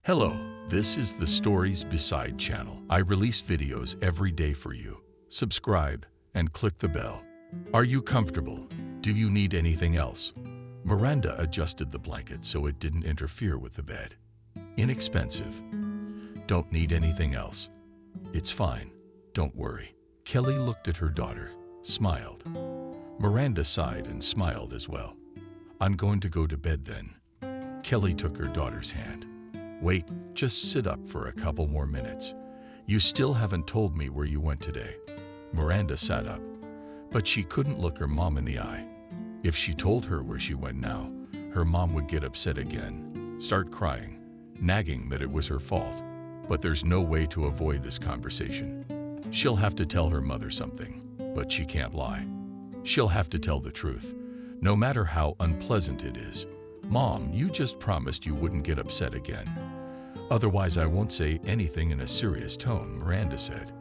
Hello, this is the Stories Beside channel. I release videos every day for you. Subscribe and click the bell. Are you comfortable? Do you need anything else? Miranda adjusted the blanket so it didn't interfere with the bed. Inexpensive. Don't need anything else. It's fine. Don't worry. Kelly looked at her daughter, smiled. Miranda sighed and smiled as well. I'm going to go to bed then. Kelly took her daughter's hand. Wait, just sit up for a couple more minutes. You still haven't told me where you went today. Miranda sat up, but she couldn't look her mom in the eye. If she told her where she went now, her mom would get upset again, start crying, nagging that it was her fault. But there's no way to avoid this conversation. She'll have to tell her mother something, but she can't lie. She'll have to tell the truth, no matter how unpleasant it is. Mom, you just promised you wouldn't get upset again. Otherwise, I won't say anything in a serious tone, Miranda said.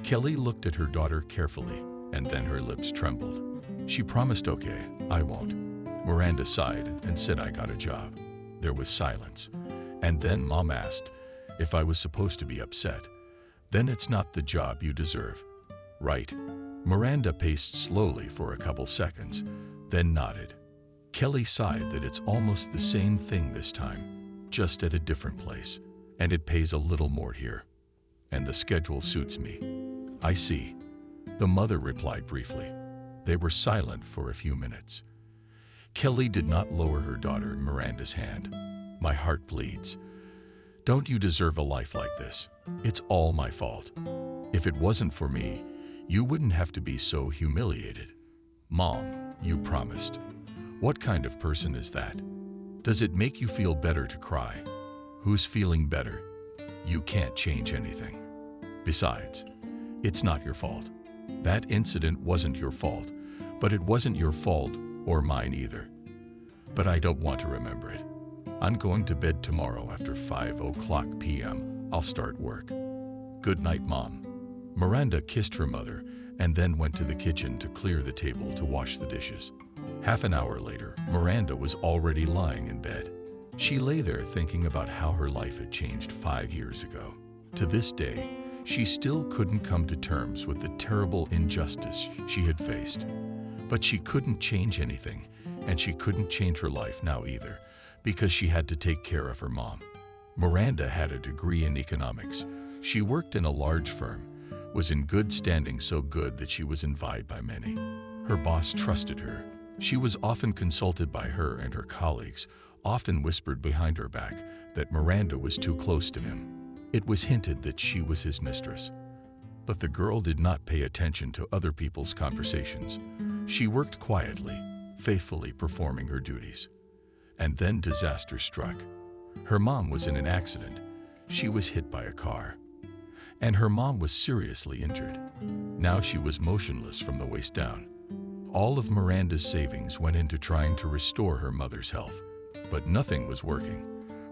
Kelly looked at her daughter carefully, and then her lips trembled. She promised, okay, I won't. Miranda sighed and said, I got a job. There was silence, and then Mom asked if I was supposed to be upset. Then it's not the job you deserve. Right. Miranda paced slowly for a couple seconds, then nodded. Kelly sighed that it's almost the same thing this time, just at a different place, and it pays a little more here. And the schedule suits me. I see. The mother replied briefly. They were silent for a few minutes. Kelly did not lower her daughter Miranda's hand. My heart bleeds. Don't you deserve a life like this? It's all my fault. If it wasn't for me, you wouldn't have to be so humiliated. Mom, you promised. What kind of person is that? Does it make you feel better to cry? Who's feeling better? You can't change anything. Besides, it's not your fault. That incident wasn't your fault, but it wasn't your fault or mine either. But I don't want to remember it. I'm going to bed tomorrow after 5:00 p.m. I'll start work. Good night, Mom. Miranda kissed her mother and then went to the kitchen to clear the table to wash the dishes. Half an hour later, Miranda was already lying in bed. She lay there thinking about how her life had changed 5 years ago. To this day, she still couldn't come to terms with the terrible injustice she had faced. But she couldn't change anything, and she couldn't change her life now either, because she had to take care of her mom. Miranda had a degree in economics. She worked in a large firm, was in good standing, so good that she was envied by many. Her boss trusted her. She was often consulted by her, and her colleagues often whispered behind her back that Miranda was too close to him. It was hinted that she was his mistress. But the girl did not pay attention to other people's conversations. She worked quietly, faithfully performing her duties. And then disaster struck. Her mom was in an accident. She was hit by a car. And her mom was seriously injured. Now she was motionless from the waist down. All of Miranda's savings went into trying to restore her mother's health, but nothing was working.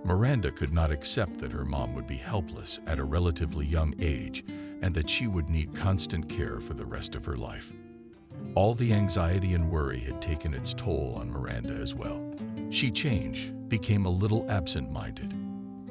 Miranda could not accept that her mom would be helpless at a relatively young age and that she would need constant care for the rest of her life. All the anxiety and worry had taken its toll on Miranda as well. She changed, became a little absent-minded.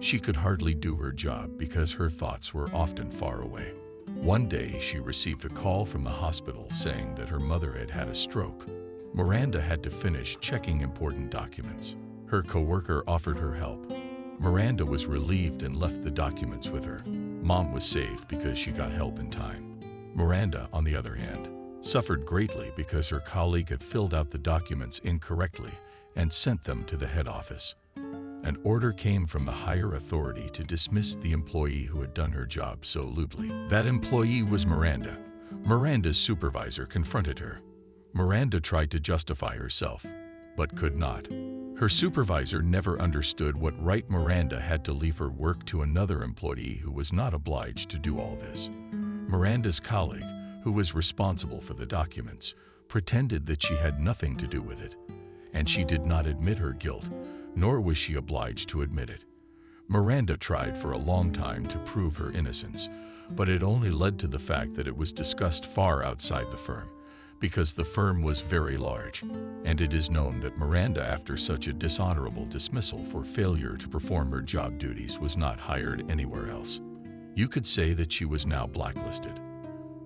She could hardly do her job because her thoughts were often far away. One day, she received a call from the hospital saying that her mother had had a stroke. Miranda had to finish checking important documents. Her coworker offered her help. Miranda was relieved and left the documents with her. Mom was saved because she got help in time. Miranda, on the other hand, suffered greatly because her colleague had filled out the documents incorrectly and sent them to the head office. An order came from the higher authority to dismiss the employee who had done her job so lewdly. That employee was Miranda. Miranda's supervisor confronted her. Miranda tried to justify herself, but could not. Her supervisor never understood what right Miranda had to leave her work to another employee who was not obliged to do all this. Miranda's colleague, who was responsible for the documents, pretended that she had nothing to do with it, and she did not admit her guilt, nor was she obliged to admit it. Miranda tried for a long time to prove her innocence, but it only led to the fact that it was discussed far outside the firm, because the firm was very large, and it is known that Miranda, after such a dishonorable dismissal for failure to perform her job duties, was not hired anywhere else. You could say that she was now blacklisted.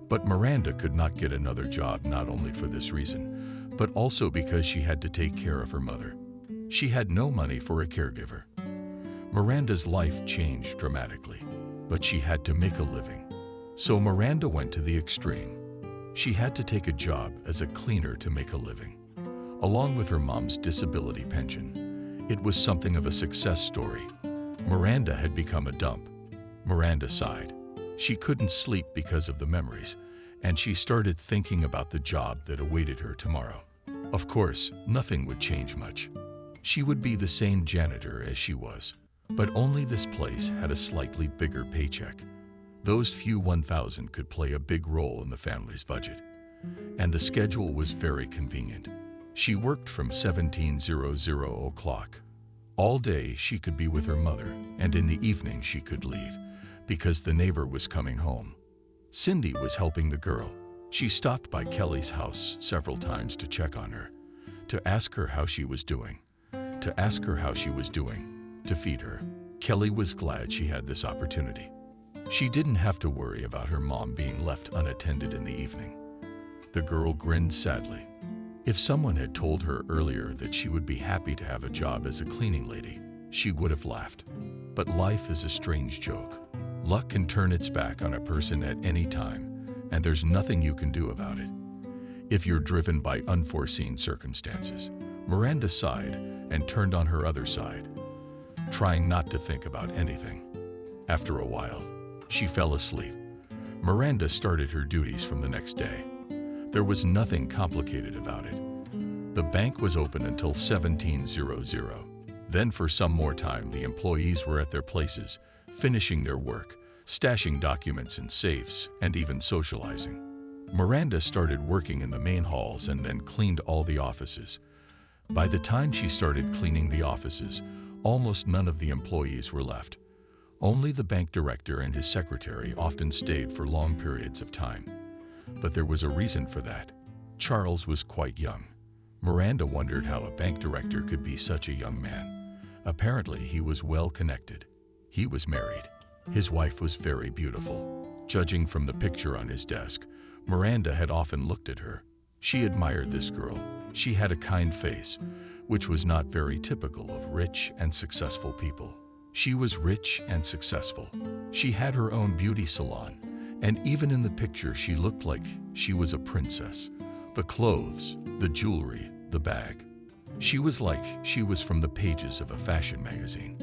But Miranda could not get another job, not only for this reason, but also because she had to take care of her mother. She had no money for a caregiver. Miranda's life changed dramatically, but she had to make a living. So Miranda went to the extreme. She had to take a job as a cleaner to make a living, along with her mom's disability pension. It was something of a success story. Miranda had become a dump. Miranda sighed. She couldn't sleep because of the memories, and she started thinking about the job that awaited her tomorrow. Of course, nothing would change much. She would be the same janitor as she was, but only this place had a slightly bigger paycheck. Those few 1,000 could play a big role in the family's budget, and the schedule was very convenient. She worked from 1700 o'clock. All day she could be with her mother, and in the evening she could leave, because the neighbor was coming home. Cindy was helping the girl. She stopped by Kelly's house several times to check on her, to ask her how she was doing, to feed her. Kelly was glad she had this opportunity. She didn't have to worry about her mom being left unattended in the evening. The girl grinned sadly. If someone had told her earlier that she would be happy to have a job as a cleaning lady, she would have laughed. But life is a strange joke. Luck can turn its back on a person at any time, and there's nothing you can do about it. If you're driven by unforeseen circumstances, Miranda sighed and turned on her other side, trying not to think about anything. After a while, she fell asleep. Miranda started her duties from the next day. There was nothing complicated about it. The bank was open until 1700. Then for some more time, the employees were at their places, finishing their work, stashing documents in safes, and even socializing. Miranda started working in the main halls and then cleaned all the offices. By the time she started cleaning the offices, almost none of the employees were left. Only the bank director and his secretary often stayed for long periods of time. But there was a reason for that. Charles was quite young. Miranda wondered how a bank director could be such a young man. Apparently, he was well connected. He was married. His wife was very beautiful. Judging from the picture on his desk, Miranda had often looked at her. She admired this girl. She had a kind face, which was not very typical of rich and successful people. She was rich and successful. She had her own beauty salon, and even in the picture she looked like she was a princess. The clothes, the jewelry, the bag. She was like she was from the pages of a fashion magazine.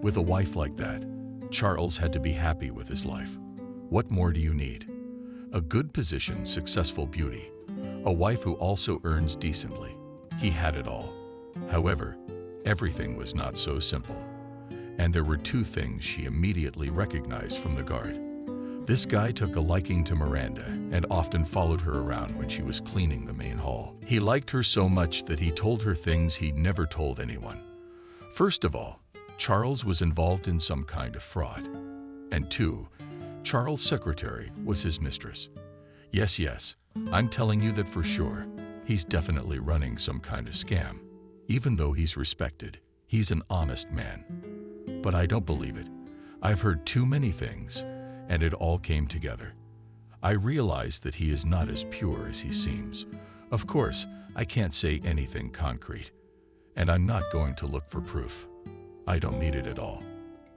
With a wife like that, Charles had to be happy with his life. What more do you need? A good position, successful beauty, a wife who also earns decently. He had it all. However, everything was not so simple. And there were two things she immediately recognized from the guard. This guy took a liking to Miranda and often followed her around when she was cleaning the main hall. He liked her so much that he told her things he'd never told anyone. First of all, Charles was involved in some kind of fraud. And two, Charles' secretary was his mistress. Yes, I'm telling you that for sure. He's definitely running some kind of scam. Even though he's respected, he's an honest man. But I don't believe it. I've heard too many things, and it all came together. I realized that he is not as pure as he seems. Of course, I can't say anything concrete, and I'm not going to look for proof. I don't need it at all.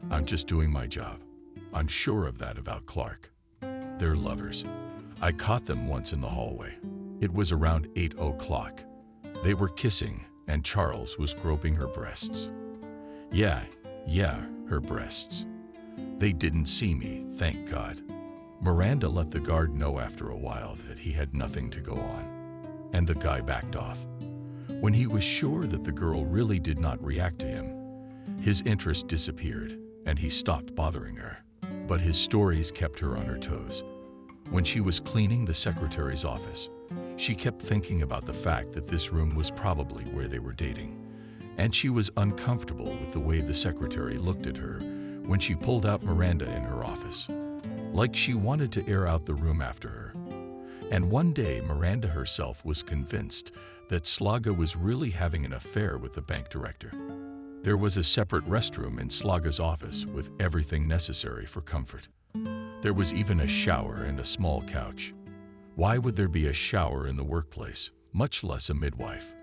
I'm just doing my job. I'm sure of that about Clark. They're lovers. I caught them once in the hallway. It was around 8 o'clock. They were kissing, and Charles was groping her breasts. Yeah, her breasts. They didn't see me, thank God. Miranda let the guard know after a while that he had nothing to go on, and the guy backed off. When he was sure that the girl really did not react to him, his interest disappeared, and he stopped bothering her. But his stories kept her on her toes. When she was cleaning the secretary's office, she kept thinking about the fact that this room was probably where they were dating, and she was uncomfortable with the way the secretary looked at her when she pulled out Miranda in her office, like she wanted to air out the room after her. And one day, Miranda herself was convinced that Slaga was really having an affair with the bank director. There was a separate restroom in Slaga's office with everything necessary for comfort. There was even a shower and a small couch. Why would there be a shower in the workplace, much less a midwife?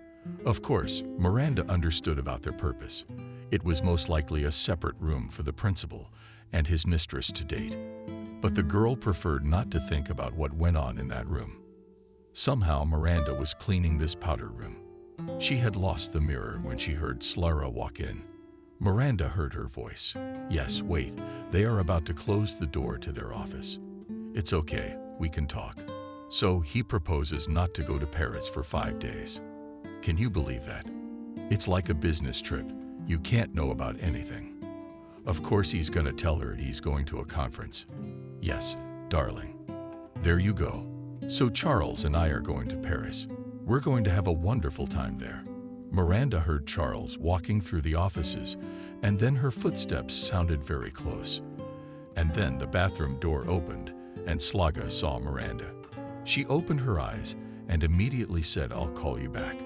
Of course, Miranda understood about their purpose. It was most likely a separate room for the principal and his mistress to date. But the girl preferred not to think about what went on in that room. Somehow, Miranda was cleaning this powder room. She had lost the mirror when she heard Slaga walk in. Miranda heard her voice. Yes, wait, they are about to close the door to their office. It's okay, we can talk. So he proposes not to go to Paris for 5 days. Can you believe that? It's like a business trip. You can't know about anything. Of course he's gonna tell her he's going to a conference. Yes, darling. There you go. So Charles and I are going to Paris. We're going to have a wonderful time there. Miranda heard Charles walking through the offices, and then her footsteps sounded very close. And then the bathroom door opened, and Slaga saw Miranda. She opened her eyes and immediately said, "I'll call you back."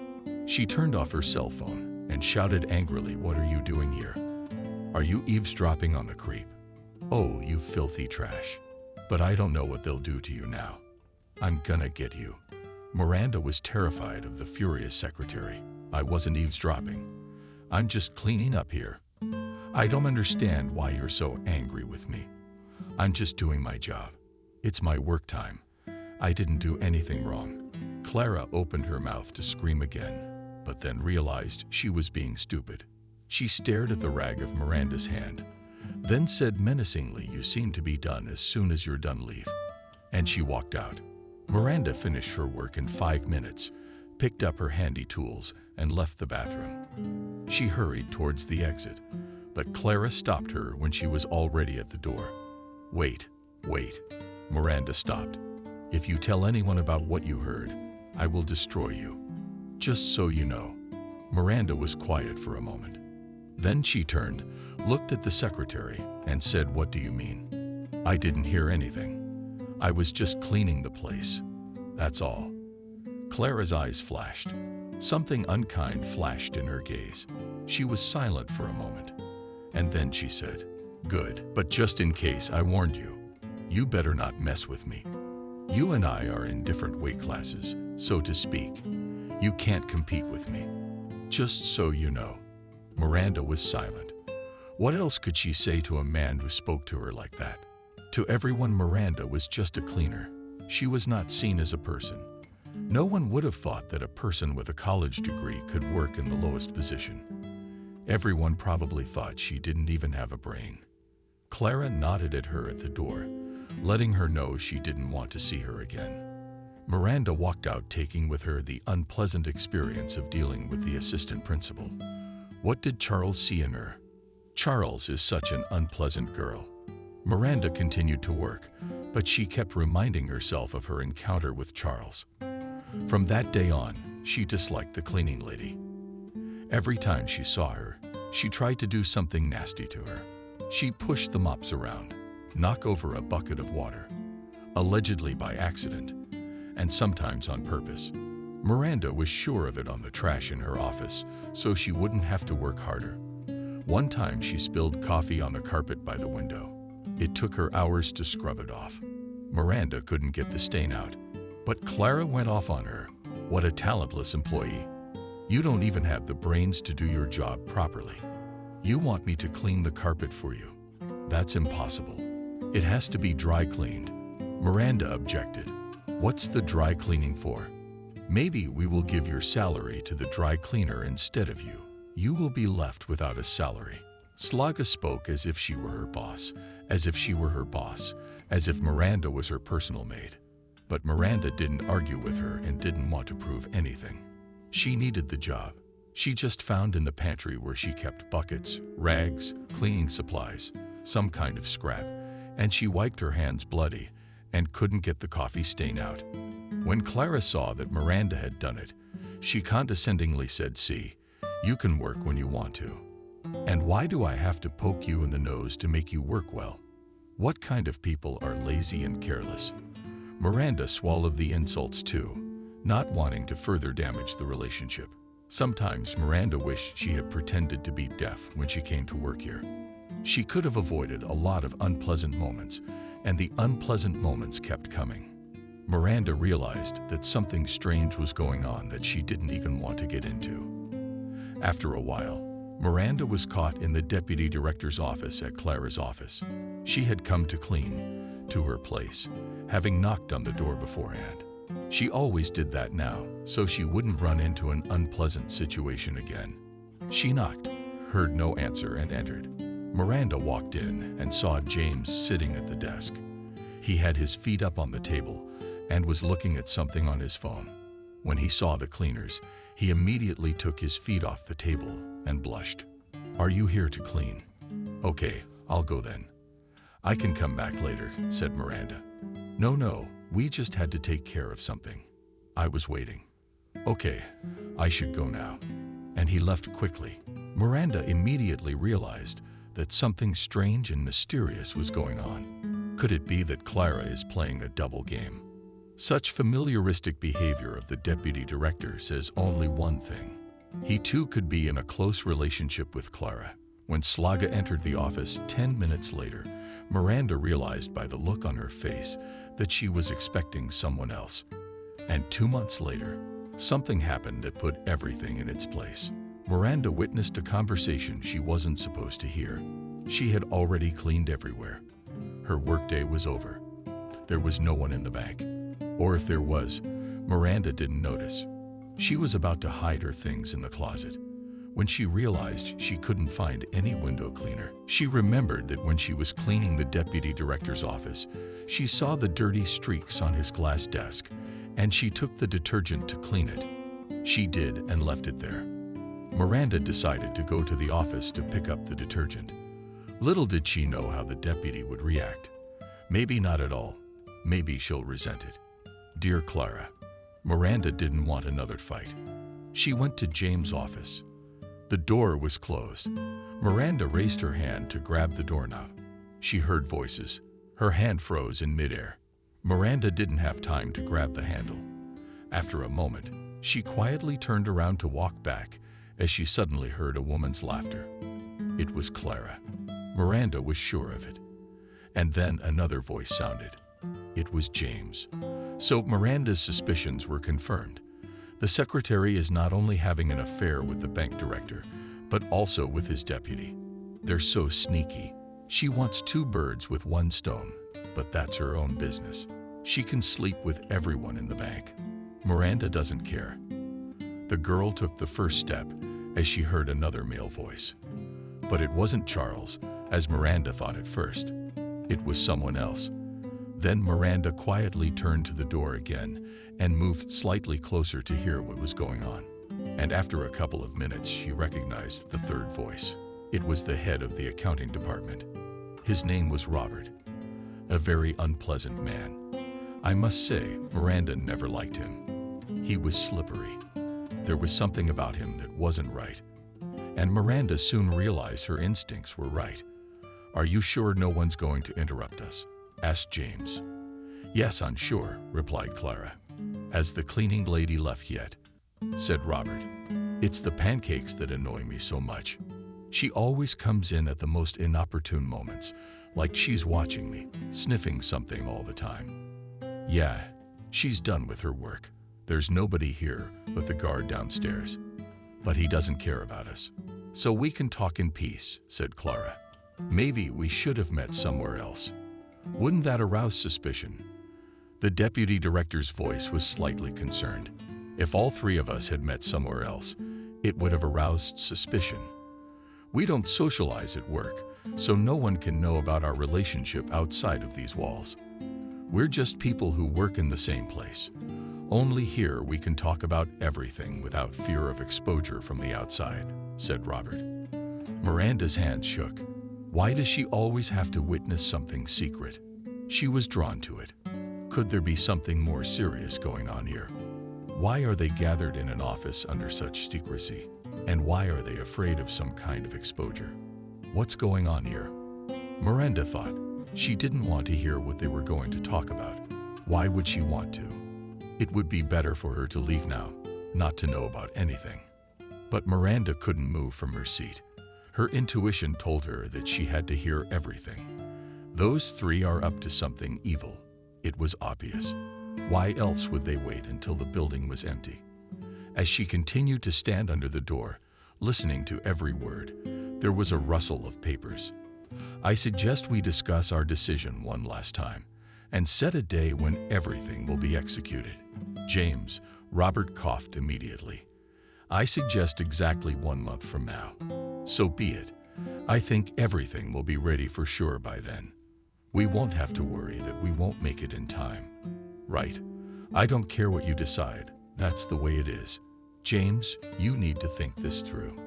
She turned off her cell phone and shouted angrily, "What are you doing here? Are you eavesdropping on the creep? Oh, you filthy trash. But I don't know what they'll do to you now. I'm gonna get you." Miranda was terrified of the furious secretary. "I wasn't eavesdropping. I'm just cleaning up here. I don't understand why you're so angry with me. I'm just doing my job. It's my work time. I didn't do anything wrong." Clara opened her mouth to scream again, but then realized she was being stupid. She stared at the rag of Miranda's hand, then said menacingly, "You seem to be done. As soon as you're done, leave." And she walked out. Miranda finished her work in 5 minutes, picked up her handy tools, and left the bathroom. She hurried towards the exit, but Clara stopped her when she was already at the door. Wait. Miranda stopped. "If you tell anyone about what you heard, I will destroy you. Just so you know." Miranda was quiet for a moment. Then she turned, looked at the secretary, and said, "What do you mean? I didn't hear anything. I was just cleaning the place. That's all." Clara's eyes flashed. Something unkind flashed in her gaze. She was silent for a moment. And then she said, "Good, but just in case, I warned you. You better not mess with me. You and I are in different weight classes, so to speak. You can't compete with me. Just so you know." Miranda was silent. What else could she say to a man who spoke to her like that? To everyone, Miranda was just a cleaner. She was not seen as a person. No one would have thought that a person with a college degree could work in the lowest position. Everyone probably thought she didn't even have a brain. Clara nodded at her at the door, letting her know she didn't want to see her again. Miranda walked out, taking with her the unpleasant experience of dealing with the assistant principal. What did Charles see in her? Charles is such an unpleasant girl. Miranda continued to work, but she kept reminding herself of her encounter with Charles. From that day on, she disliked the cleaning lady. Every time she saw her, she tried to do something nasty to her. She pushed the mops around, knock over a bucket of water, allegedly by accident, and sometimes on purpose. Miranda was sure of it on the trash in her office, so she wouldn't have to work harder. One time she spilled coffee on the carpet by the window. It took her hours to scrub it off. Miranda couldn't get the stain out, but Clara went off on her. What a talentless employee. You don't even have the brains to do your job properly. You want me to clean the carpet for you? That's impossible. It has to be dry cleaned. Miranda objected. What's the dry cleaning for? Maybe we will give your salary to the dry cleaner instead of you. You will be left without a salary. Slaga spoke as if she were her boss, as if Miranda was her personal maid. But Miranda didn't argue with her and didn't want to prove anything. She needed the job. She just found in the pantry where she kept buckets, rags, cleaning supplies, some kind of scrap, and she wiped her hands bloody and couldn't get the coffee stain out. When Clara saw that Miranda had done it, she condescendingly said, "See, you can work when you want to. And why do I have to poke you in the nose to make you work well? What kind of people are lazy and careless?" Miranda swallowed the insults too, not wanting to further damage the relationship. Sometimes Miranda wished she had pretended to be deaf when she came to work here. She could have avoided a lot of unpleasant moments, and the unpleasant moments kept coming. Miranda realized that something strange was going on that she didn't even want to get into. After a while, Miranda was caught in the deputy director's office at Clara's office. She had come to clean to her place, having knocked on the door beforehand. She always did that now, so she wouldn't run into an unpleasant situation again. She knocked, heard no answer, and entered. Miranda walked in and saw James sitting at the desk. He had his feet up on the table and was looking at something on his phone. When he saw the cleaners, he immediately took his feet off the table and blushed. "Are you here to clean? Okay, I'll go then. I can come back later," said Miranda. No, we just had to take care of something. I was waiting." "Okay, I should go now." And he left quickly. Miranda immediately realized that something strange and mysterious was going on. Could it be that Clara is playing a double game? Such familiaristic behavior of the deputy director says only one thing. He too could be in a close relationship with Clara. When Slaga entered the office 10 minutes later, Miranda realized by the look on her face that she was expecting someone else. And 2 months later, something happened that put everything in its place. Miranda witnessed a conversation she wasn't supposed to hear. She had already cleaned everywhere. Her workday was over. There was no one in the bank. Or if there was, Miranda didn't notice. She was about to hide her things in the closet when she realized she couldn't find any window cleaner. She remembered that when she was cleaning the deputy director's office, she saw the dirty streaks on his glass desk, and she took the detergent to clean it. She did and left it there. Miranda decided to go to the office to pick up the detergent. Little did she know how the deputy would react. Maybe not at all. Maybe she'll resent it. Dear Clara, Miranda didn't want another fight. She went to James' office. The door was closed. Miranda raised her hand to grab the doorknob. She heard voices. Her hand froze in midair. Miranda didn't have time to grab the handle. After a moment, she quietly turned around to walk back as she suddenly heard a woman's laughter. It was Clara. Miranda was sure of it. And then another voice sounded. It was James. So Miranda's suspicions were confirmed. The secretary is not only having an affair with the bank director, but also with his deputy. They're so sneaky. She wants 2 birds with 1 stone, but that's her own business. She can sleep with everyone in the bank. Miranda doesn't care. The girl took the first step as she heard another male voice. But it wasn't Charles, as Miranda thought at first. It was someone else. Then Miranda quietly turned to the door again and moved slightly closer to hear what was going on. And after a couple of minutes, she recognized the third voice. It was the head of the accounting department. His name was Robert, a very unpleasant man. I must say, Miranda never liked him. He was slippery. There was something about him that wasn't right. And Miranda soon realized her instincts were right. "Are you sure no one's going to interrupt us?" asked James. "Yes, I'm sure," replied Clara. "Has the cleaning lady left yet?" said Robert. "It's the pancakes that annoy me so much. She always comes in at the most inopportune moments, like she's watching me, sniffing something all the time." "Yeah, she's done with her work. There's nobody here but the guard downstairs. But he doesn't care about us. So we can talk in peace," said Clara. "Maybe we should have met somewhere else. Wouldn't that arouse suspicion?" The deputy director's voice was slightly concerned. "If all 3 of us had met somewhere else, it would have aroused suspicion. We don't socialize at work, so no one can know about our relationship outside of these walls. We're just people who work in the same place. Only here we can talk about everything without fear of exposure from the outside," said Robert. Miranda's hands shook. Why does she always have to witness something secret? She was drawn to it. Could there be something more serious going on here? Why are they gathered in an office under such secrecy? And why are they afraid of some kind of exposure? What's going on here? Miranda thought. She didn't want to hear what they were going to talk about. Why would she want to? It would be better for her to leave now, not to know about anything. But Miranda couldn't move from her seat. Her intuition told her that she had to hear everything. Those three are up to something evil. It was obvious. Why else would they wait until the building was empty? As she continued to stand under the door, listening to every word, there was a rustle of papers. I suggest we discuss our decision one last time and set a day when everything will be executed. James, Robert coughed immediately. I suggest exactly 1 month from now. So be it. I think everything will be ready for sure by then. We won't have to worry that we won't make it in time. Right. I don't care what you decide. That's the way it is. James, you need to think this through.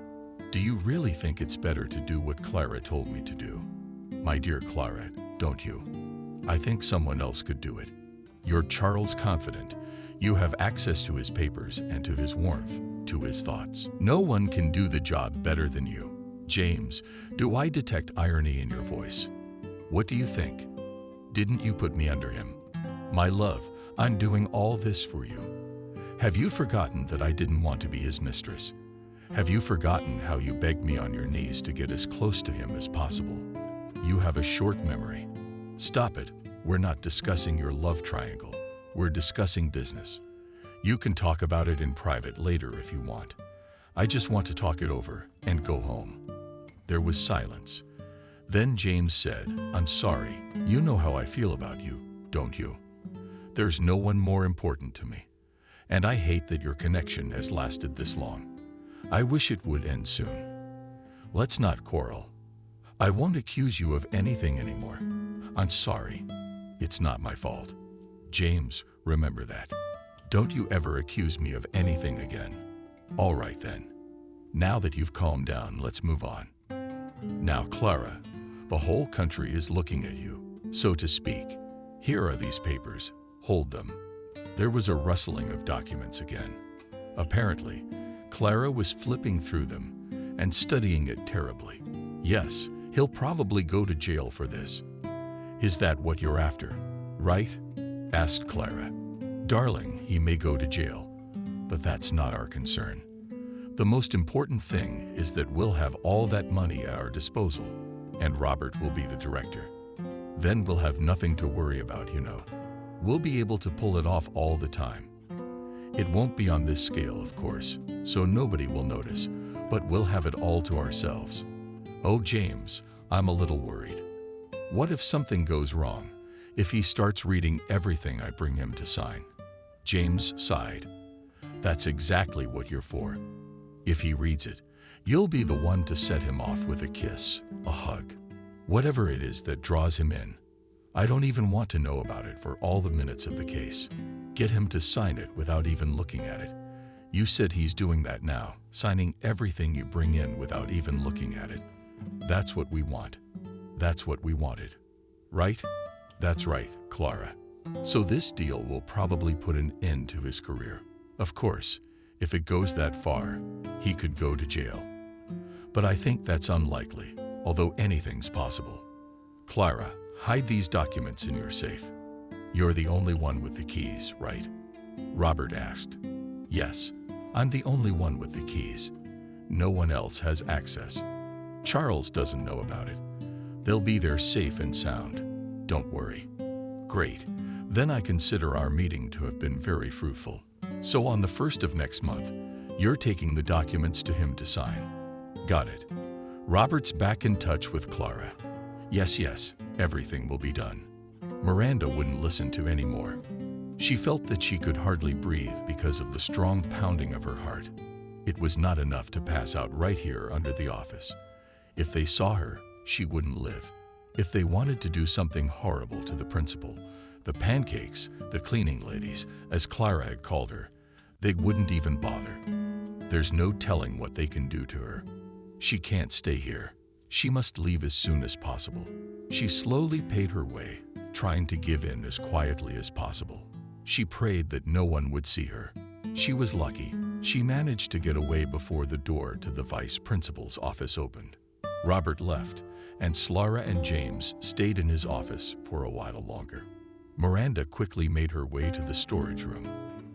Do you really think it's better to do what Clara told me to do? My dear Clara, don't you? I think someone else could do it. You're Charles Confident. You have access to his papers and to his warmth, to his thoughts. No one can do the job better than you. James, do I detect irony in your voice? What do you think? Didn't you put me under him? My love, I'm doing all this for you. Have you forgotten that I didn't want to be his mistress? Have you forgotten how you begged me on your knees to get as close to him as possible? You have a short memory. Stop it. We're not discussing your love triangle. We're discussing business. You can talk about it in private later if you want. I just want to talk it over and go home. There was silence. Then James said, I'm sorry. You know how I feel about you, don't you? There's no one more important to me. And I hate that your connection has lasted this long. I wish it would end soon. Let's not quarrel. I won't accuse you of anything anymore. I'm sorry. It's not my fault. James, remember that. Don't you ever accuse me of anything again. All right then. Now that you've calmed down, let's move on. Now, Clara, the whole country is looking at you, so to speak. Here are these papers. Hold them. There was a rustling of documents again. Apparently, Clara was flipping through them and studying it terribly. Yes, he'll probably go to jail for this. Is that what you're after, right? Asked Clara. Darling, he may go to jail, but that's not our concern. The most important thing is that we'll have all that money at our disposal, and Robert will be the director. Then we'll have nothing to worry about, you know. We'll be able to pull it off all the time. It won't be on this scale, of course, so nobody will notice, but we'll have it all to ourselves. Oh, James, I'm a little worried. What if something goes wrong? If he starts reading everything I bring him to sign? James sighed. That's exactly what you're for. If he reads it, you'll be the one to set him off with a kiss, a hug, whatever it is that draws him in. I don't even want to know about it for all the minutes of the case. Get him to sign it without even looking at it. You said he's doing that now, signing everything you bring in without even looking at it. That's what we want. That's what we wanted. Right? That's right, Clara. So this deal will probably put an end to his career. Of course, if it goes that far, he could go to jail. But I think that's unlikely, although anything's possible. Clara, hide these documents in your safe. You're the only one with the keys, right? Robert asked. Yes, I'm the only one with the keys. No one else has access. Charles doesn't know about it. They'll be there safe and sound. Don't worry. Great. Then I consider our meeting to have been very fruitful. So on the 1st of next month, you're taking the documents to him to sign. Got it. Robert's back in touch with Clara. Yes, everything will be done. Miranda wouldn't listen to any more. She felt that she could hardly breathe because of the strong pounding of her heart. It was not enough to pass out right here under the office. If they saw her, she wouldn't live. If they wanted to do something horrible to the principal, the pancakes, the cleaning ladies, as Clara had called her, they wouldn't even bother. There's no telling what they can do to her. She can't stay here. She must leave as soon as possible. She slowly paid her way, trying to give in as quietly as possible. She prayed that no one would see her. She was lucky. She managed to get away before the door to the vice principal's office opened. Robert left, and Clara and James stayed in his office for a while longer. Miranda quickly made her way to the storage room.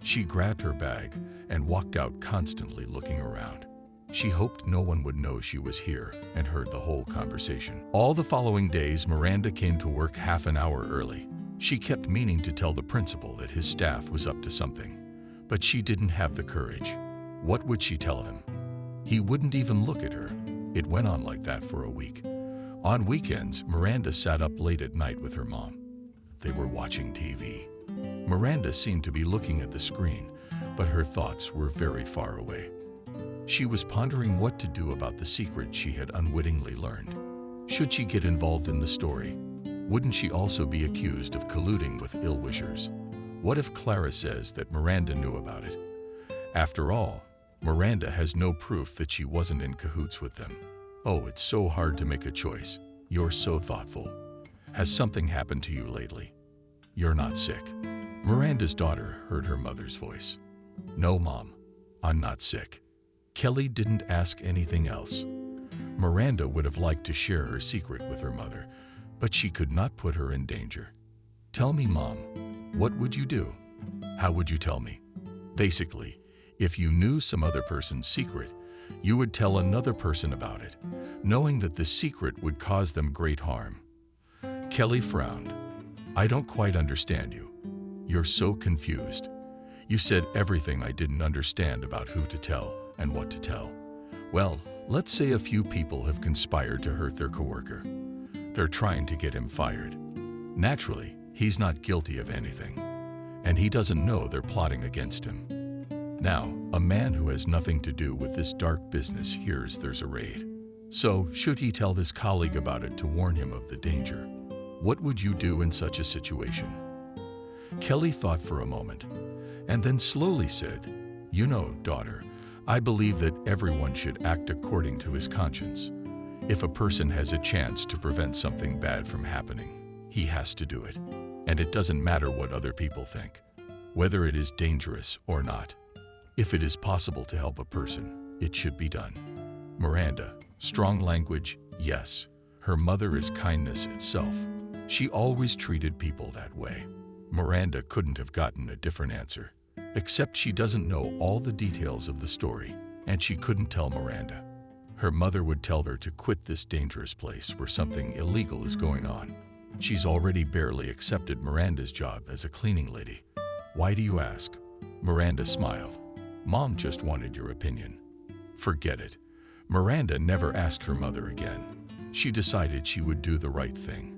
She grabbed her bag and walked out, constantly looking around. She hoped no one would know she was here and heard the whole conversation. All the following days, Miranda came to work half an hour early. She kept meaning to tell the principal that his staff was up to something, but she didn't have the courage. What would she tell him? He wouldn't even look at her. It went on like that for a week. On weekends, Miranda sat up late at night with her mom. They were watching TV. Miranda seemed to be looking at the screen, but her thoughts were very far away. She was pondering what to do about the secret she had unwittingly learned. Should she get involved in the story? Wouldn't she also be accused of colluding with ill-wishers? What if Clara says that Miranda knew about it? After all, Miranda has no proof that she wasn't in cahoots with them. Oh, it's so hard to make a choice. You're so thoughtful. Has something happened to you lately? You're not sick. Miranda's daughter heard her mother's voice. No, Mom, I'm not sick. Kelly didn't ask anything else. Miranda would have liked to share her secret with her mother, but she could not put her in danger. Tell me, Mom, what would you do? How would you tell me? Basically, if you knew some other person's secret, you would tell another person about it, knowing that the secret would cause them great harm. Kelly frowned. I don't quite understand you. You're so confused. You said everything I didn't understand about who to tell and what to tell. Well, let's say a few people have conspired to hurt their coworker. They're trying to get him fired. Naturally, he's not guilty of anything, and he doesn't know they're plotting against him. Now, a man who has nothing to do with this dark business hears there's a raid. So, should he tell this colleague about it to warn him of the danger? What would you do in such a situation? Kelly thought for a moment, and then slowly said, You know, daughter, I believe that everyone should act according to his conscience. If a person has a chance to prevent something bad from happening, he has to do it. And it doesn't matter what other people think, whether it is dangerous or not. If it is possible to help a person, it should be done. Miranda, strong language, yes. Her mother is kindness itself. She always treated people that way. Miranda couldn't have gotten a different answer, except she doesn't know all the details of the story, and she couldn't tell Miranda. Her mother would tell her to quit this dangerous place where something illegal is going on. She's already barely accepted Miranda's job as a cleaning lady. Why do you ask? Miranda smiled. Mom just wanted your opinion. Forget it. Miranda never asked her mother again. She decided she would do the right thing.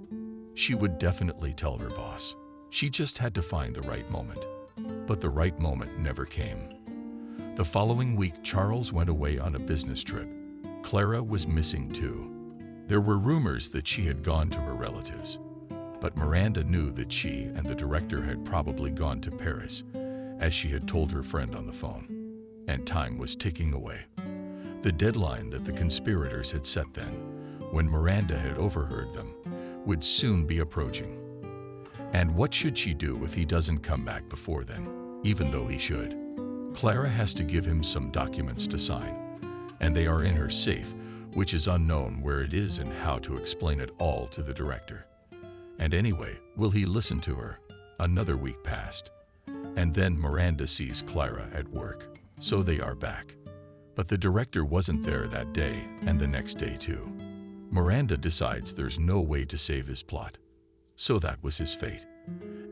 She would definitely tell her boss. She just had to find the right moment. But the right moment never came. The following week, Charles went away on a business trip. Clara was missing too. There were rumors that she had gone to her relatives, but Miranda knew that she and the director had probably gone to Paris, as she had told her friend on the phone, and time was ticking away. The deadline that the conspirators had set then, when Miranda had overheard them, would soon be approaching. And what should she do if he doesn't come back before then, even though he should? Clara has to give him some documents to sign, and they are in her safe, which is unknown where it is and how to explain it all to the director. And anyway, will he listen to her? Another week passed, and then Miranda sees Clara at work, so they are back. But the director wasn't there that day and the next day too. Miranda decides there's no way to save his plot. So that was his fate.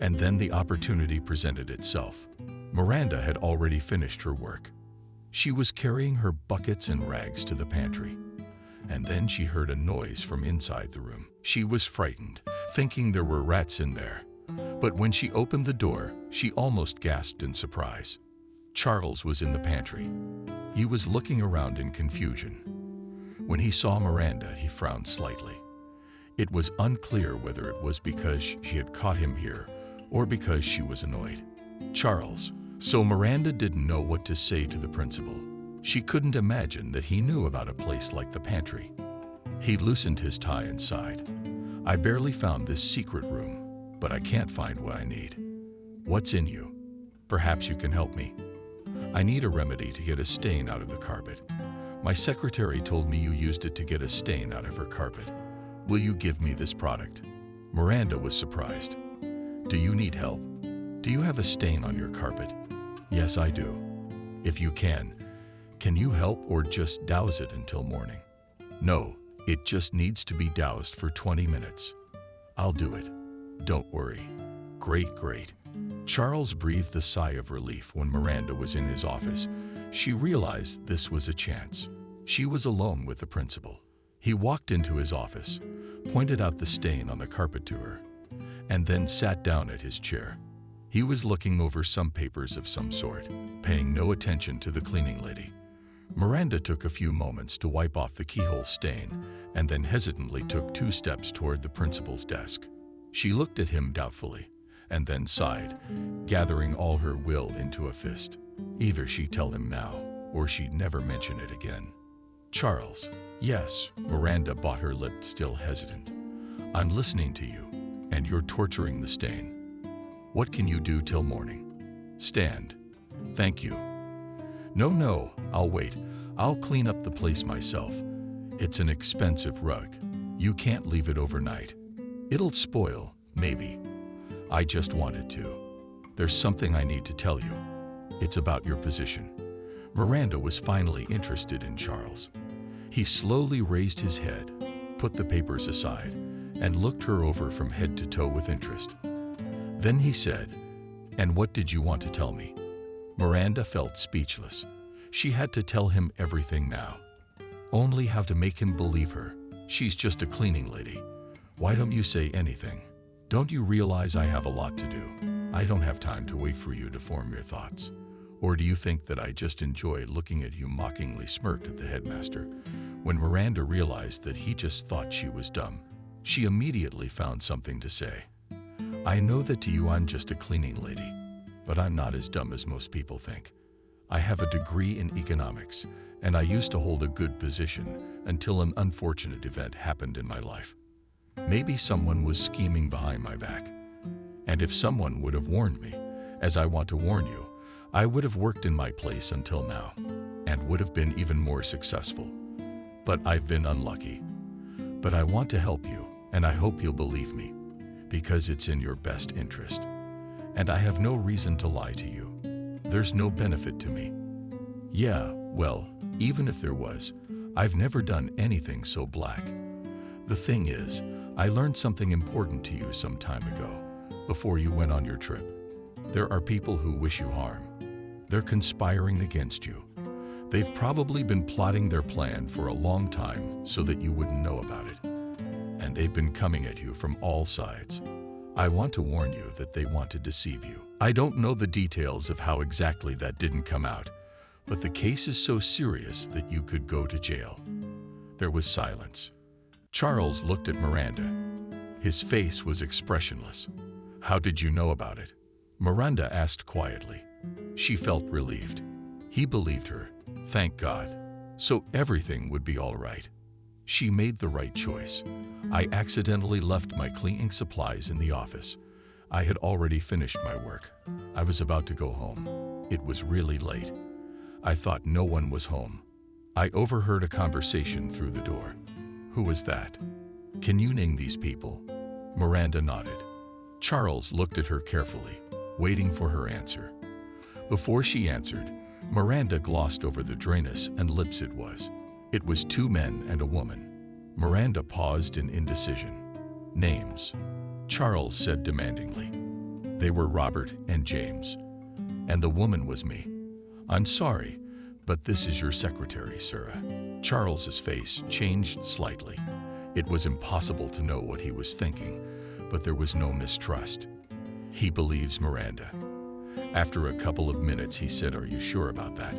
And then the opportunity presented itself. Miranda had already finished her work. She was carrying her buckets and rags to the pantry. And then she heard a noise from inside the room. She was frightened, thinking there were rats in there. But when she opened the door, she almost gasped in surprise. Charles was in the pantry. He was looking around in confusion. When he saw Miranda, he frowned slightly. It was unclear whether it was because she had caught him here or because she was annoyed. Charles. So Miranda didn't know what to say to the principal. She couldn't imagine that he knew about a place like the pantry. He loosened his tie and sighed. I barely found this secret room, but I can't find what I need. What's in you? Perhaps you can help me. I need a remedy to get a stain out of the carpet. My secretary told me you used it to get a stain out of her carpet. Will you give me this product? Miranda was surprised. Do you need help? Do you have a stain on your carpet? Yes, I do. If you can you help or just douse it until morning? No, it just needs to be doused for 20 minutes. I'll do it. Don't worry. Great, great. Charles breathed a sigh of relief when Miranda was in his office. She realized this was a chance. She was alone with the principal. He walked into his office, pointed out the stain on the carpet to her, and then sat down at his chair. He was looking over some papers of some sort, paying no attention to the cleaning lady. Miranda took a few moments to wipe off the keyhole stain and then hesitantly took 2 steps toward the principal's desk. She looked at him doubtfully and then sighed, gathering all her will into a fist. Either she'd tell him now or she'd never mention it again. Charles. Yes, Miranda bought her lip, still hesitant. I'm listening to you, and you're torturing the stain. What can you do till morning? Stand. Thank you. No, I'll wait. I'll clean up the place myself. It's an expensive rug. You can't leave it overnight. It'll spoil, maybe. I just wanted to. There's something I need to tell you. It's about your position. Miranda was finally interested in Charles. He slowly raised his head, put the papers aside, and looked her over from head to toe with interest. Then he said, "And what did you want to tell me?" Miranda felt speechless. She had to tell him everything now. Only how to make him believe her. She's just a cleaning lady. Why don't you say anything? Don't you realize I have a lot to do? I don't have time to wait for you to form your thoughts. Or do you think that I just enjoy looking at you? Mockingly smirked at the headmaster. When Miranda realized that he just thought she was dumb, she immediately found something to say. I know that to you I'm just a cleaning lady, but I'm not as dumb as most people think. I have a degree in economics, and I used to hold a good position until an unfortunate event happened in my life. Maybe someone was scheming behind my back. And if someone would have warned me, as I want to warn you, I would have worked in my place until now, and would have been even more successful. But I've been unlucky. But I want to help you, and I hope you'll believe me, because it's in your best interest. And I have no reason to lie to you. There's no benefit to me. Yeah, well, even if there was, I've never done anything so black. The thing is, I learned something important to you some time ago, before you went on your trip. There are people who wish you harm. They're conspiring against you. They've probably been plotting their plan for a long time so that you wouldn't know about it. And they've been coming at you from all sides. I want to warn you that they want to deceive you. I don't know the details of how exactly that didn't come out, but the case is so serious that you could go to jail. There was silence. Charles looked at Miranda. His face was expressionless. How did you know about it? Miranda asked quietly. She felt relieved. He believed her. Thank God. So everything would be all right. She made the right choice. I accidentally left my cleaning supplies in the office. I had already finished my work. I was about to go home. It was really late. I thought no one was home. I overheard a conversation through the door. Who was that? Can you name these people? Miranda nodded. Charles looked at her carefully, waiting for her answer. Before she answered, Miranda glossed over the drainess and lips it was. It was 2 men and a woman. Miranda paused in indecision. Names. Charles said demandingly. They were Robert and James. And the woman was me. I'm sorry, but this is your secretary, Sarah. Charles's face changed slightly. It was impossible to know what he was thinking, but there was no mistrust. He believes Miranda. After a couple of minutes, he said, "Are you sure about that?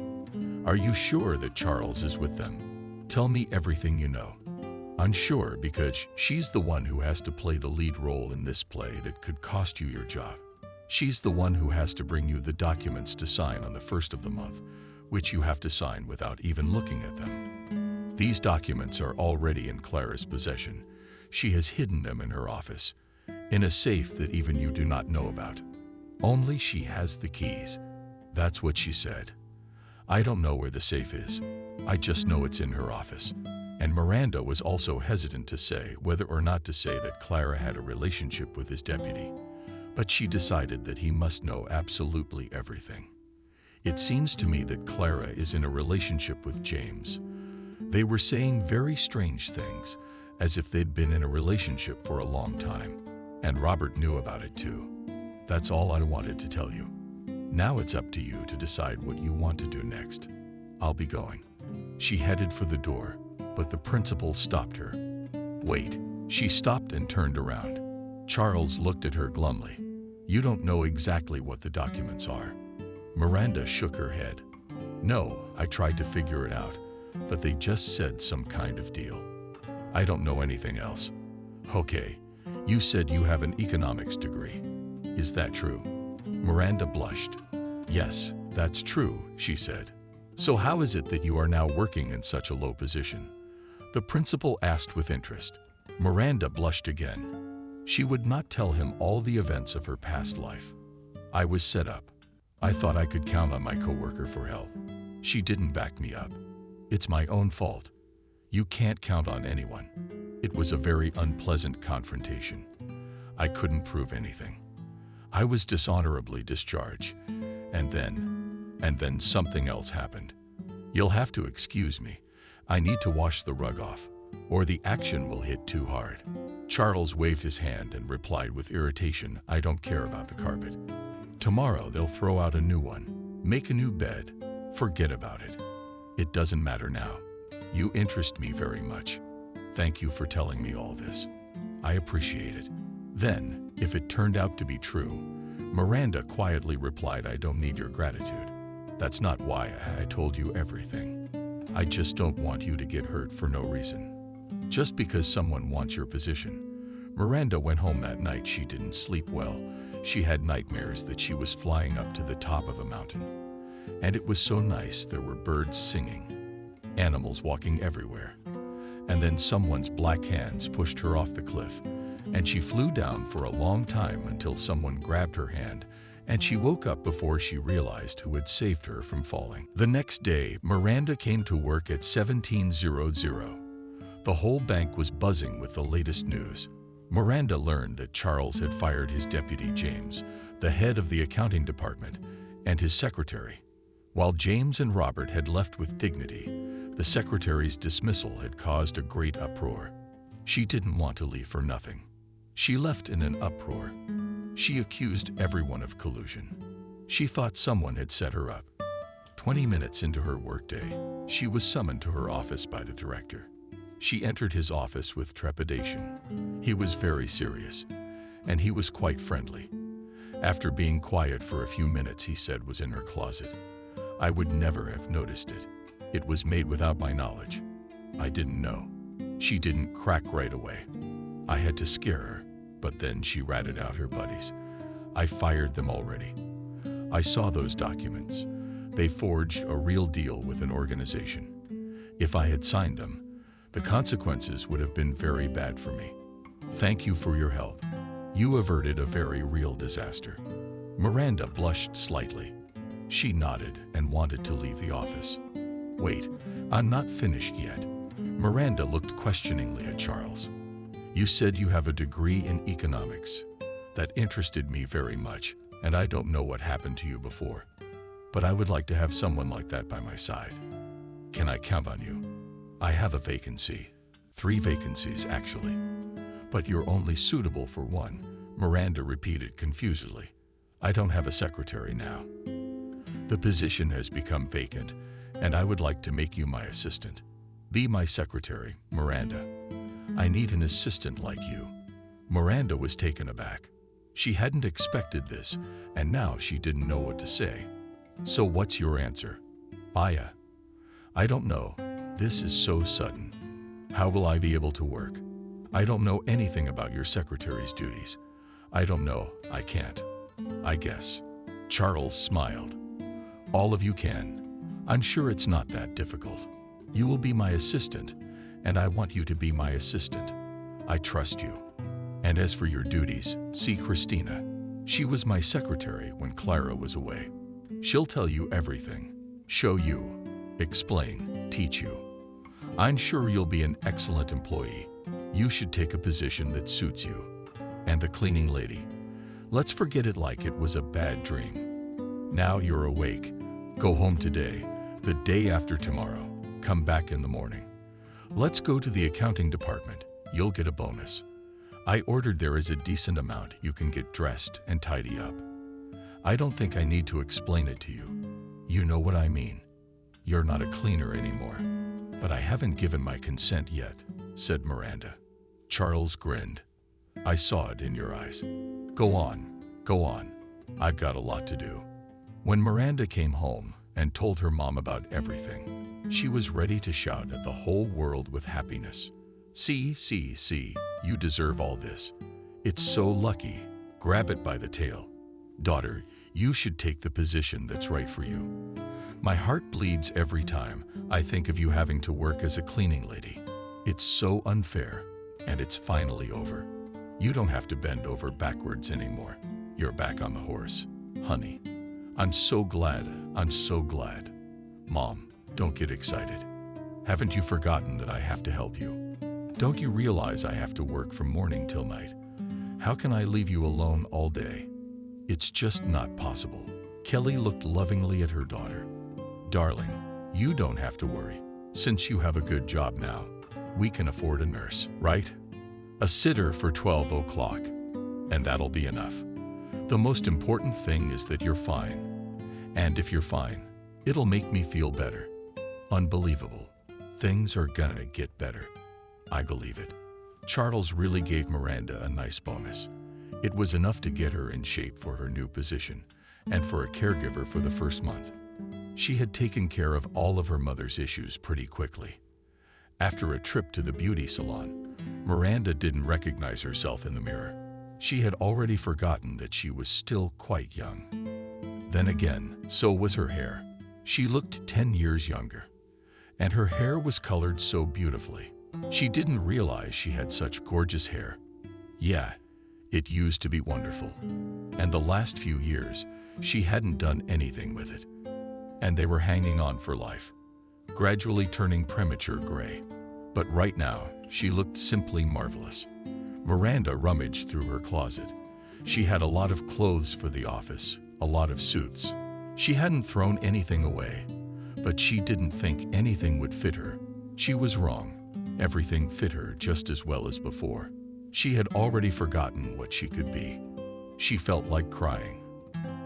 Are you sure that Charles is with them? Tell me everything you know." Unsure because she's the one who has to play the lead role in this play that could cost you your job. She's the one who has to bring you the documents to sign on the 1st of the month, which you have to sign without even looking at them. These documents are already in Clara's possession. She has hidden them in her office, in a safe that even you do not know about. Only she has the keys. That's what she said. I don't know where the safe is. I just know it's in her office. And Miranda was also hesitant to say whether or not to say that Clara had a relationship with his deputy. but she decided that he must know absolutely everything. It seems to me that Clara is in a relationship with James. They were saying very strange things, as if they'd been in a relationship for a long time, and Robert knew about it too. That's all I wanted to tell you. Now it's up to you to decide what you want to do next. I'll be going." She headed for the door, but the principal stopped her. "Wait." She stopped and turned around. Charles looked at her glumly. "You don't know exactly what the documents are." Miranda shook her head. "No, I tried to figure it out, but they just said some kind of deal. I don't know anything else." "Okay, you said you have an economics degree. Is that true?" Miranda blushed. "Yes, that's true," she said. "So how is it that you are now working in such a low position?" the principal asked with interest. Miranda blushed again. She would not tell him all the events of her past life. "I was set up. I thought I could count on my coworker for help. She didn't back me up. It's my own fault. You can't count on anyone. It was a very unpleasant confrontation. I couldn't prove anything. I was dishonorably discharged, and then something else happened. You'll have to excuse me. I need to wash the rug off, or the action will hit too hard." Charles waved his hand and replied with irritation, "I don't care about the carpet. Tomorrow they'll throw out a new one, make a new bed. Forget about it. It doesn't matter now. You interest me very much. Thank you for telling me all this. I appreciate it." Then, if it turned out to be true, Miranda quietly replied, "I don't need your gratitude. That's not why I told you everything. I just don't want you to get hurt for no reason. Just because someone wants your position." Miranda went home that night. She didn't sleep well. She had nightmares that she was flying up to the top of a mountain. And it was so nice. There were birds singing, animals walking everywhere. And then someone's black hands pushed her off the cliff, and she flew down for a long time until someone grabbed her hand, and she woke up before she realized who had saved her from falling. The next day, Miranda came to work at 1700. The whole bank was buzzing with the latest news. Miranda learned that Charles had fired his deputy James, the head of the accounting department, and his secretary. While James and Robert had left with dignity, the secretary's dismissal had caused a great uproar. She didn't want to leave for nothing. She left in an uproar. She accused everyone of collusion. She thought someone had set her up. 20 minutes into her workday, she was summoned to her office by the director. She entered his office with trepidation. He was very serious, and he was quite friendly. After being quiet for a few minutes, he said was in her closet. "I would never have noticed it. It was made without my knowledge. I didn't know." She didn't crack right away. I had to scare her, but then she ratted out her buddies. "I fired them already. I saw those documents. They forged a real deal with an organization. If I had signed them, the consequences would have been very bad for me. Thank you for your help. You averted a very real disaster." Miranda blushed slightly. She nodded and wanted to leave the office. "Wait, I'm not finished yet." Miranda looked questioningly at Charles. "You said you have a degree in economics. That interested me very much, and I don't know what happened to you before. But I would like to have someone like that by my side. Can I count on you? I have a vacancy. 3 vacancies, actually. But you're only suitable for 1, Miranda repeated confusedly. "I don't have a secretary now. The position has become vacant, and I would like to make you my assistant. Be my secretary, Miranda. I need an assistant like you." Miranda was taken aback. She hadn't expected this, and now she didn't know what to say. "So what's your answer?" I don't know. This is so sudden. How will I be able to work? I don't know anything about your secretary's duties. I don't know. I can't. I guess." Charles smiled. "All of you can. I'm sure it's not that difficult. You will be my assistant, and I want you to be my assistant. I trust you. And as for your duties, see Christina. She was my secretary when Clara was away. She'll tell you everything, show you, explain, teach you. I'm sure you'll be an excellent employee. You should take a position that suits you. And the cleaning lady. Let's forget it like it was a bad dream. Now you're awake. Go home today, the day after tomorrow. Come back in the morning. Let's go to the accounting department. You'll get a bonus. I ordered there is a decent amount you can get dressed and tidy up. I don't think I need to explain it to you. You know what I mean. You're not a cleaner anymore. But I haven't given my consent yet, said Miranda. Charles grinned. I saw it in your eyes. Go on, go on. I've got a lot to do. When Miranda came home and told her mom about everything, she was ready to shout at the whole world with happiness. See, you deserve all this. It's so lucky. Grab it by the tail. Daughter, you should take the position that's right for you. My heart bleeds every time I think of you having to work as a cleaning lady. It's so unfair, and it's finally over. You don't have to bend over backwards anymore. You're back on the horse, honey. I'm so glad, I'm so glad. Mom, don't get excited. Haven't you forgotten that I have to help you? Don't you realize I have to work from morning till night? How can I leave you alone all day? It's just not possible. Kelly looked lovingly at her daughter. Darling, you don't have to worry. Since you have a good job now, we can afford a nurse, right? A sitter for 12 o'clock, and that'll be enough. The most important thing is that you're fine. And if you're fine, it'll make me feel better. Unbelievable. Things are gonna get better. I believe it. Charles really gave Miranda a nice bonus. It was enough to get her in shape for her new position and for a caregiver for the first month. She had taken care of all of her mother's issues pretty quickly. After a trip to the beauty salon, Miranda didn't recognize herself in the mirror. She had already forgotten that she was still quite young. Then again, so was her hair. She looked 10 years younger, and her hair was colored so beautifully. She didn't realize she had such gorgeous hair. Yeah, it used to be wonderful. And the last few years, she hadn't done anything with it. And they were hanging on for life, gradually turning premature gray. But right now, she looked simply marvelous. Miranda rummaged through her closet. She had a lot of clothes for the office, a lot of suits. She hadn't thrown anything away, but she didn't think anything would fit her. She was wrong. Everything fit her just as well as before. She had already forgotten what she could be. She felt like crying.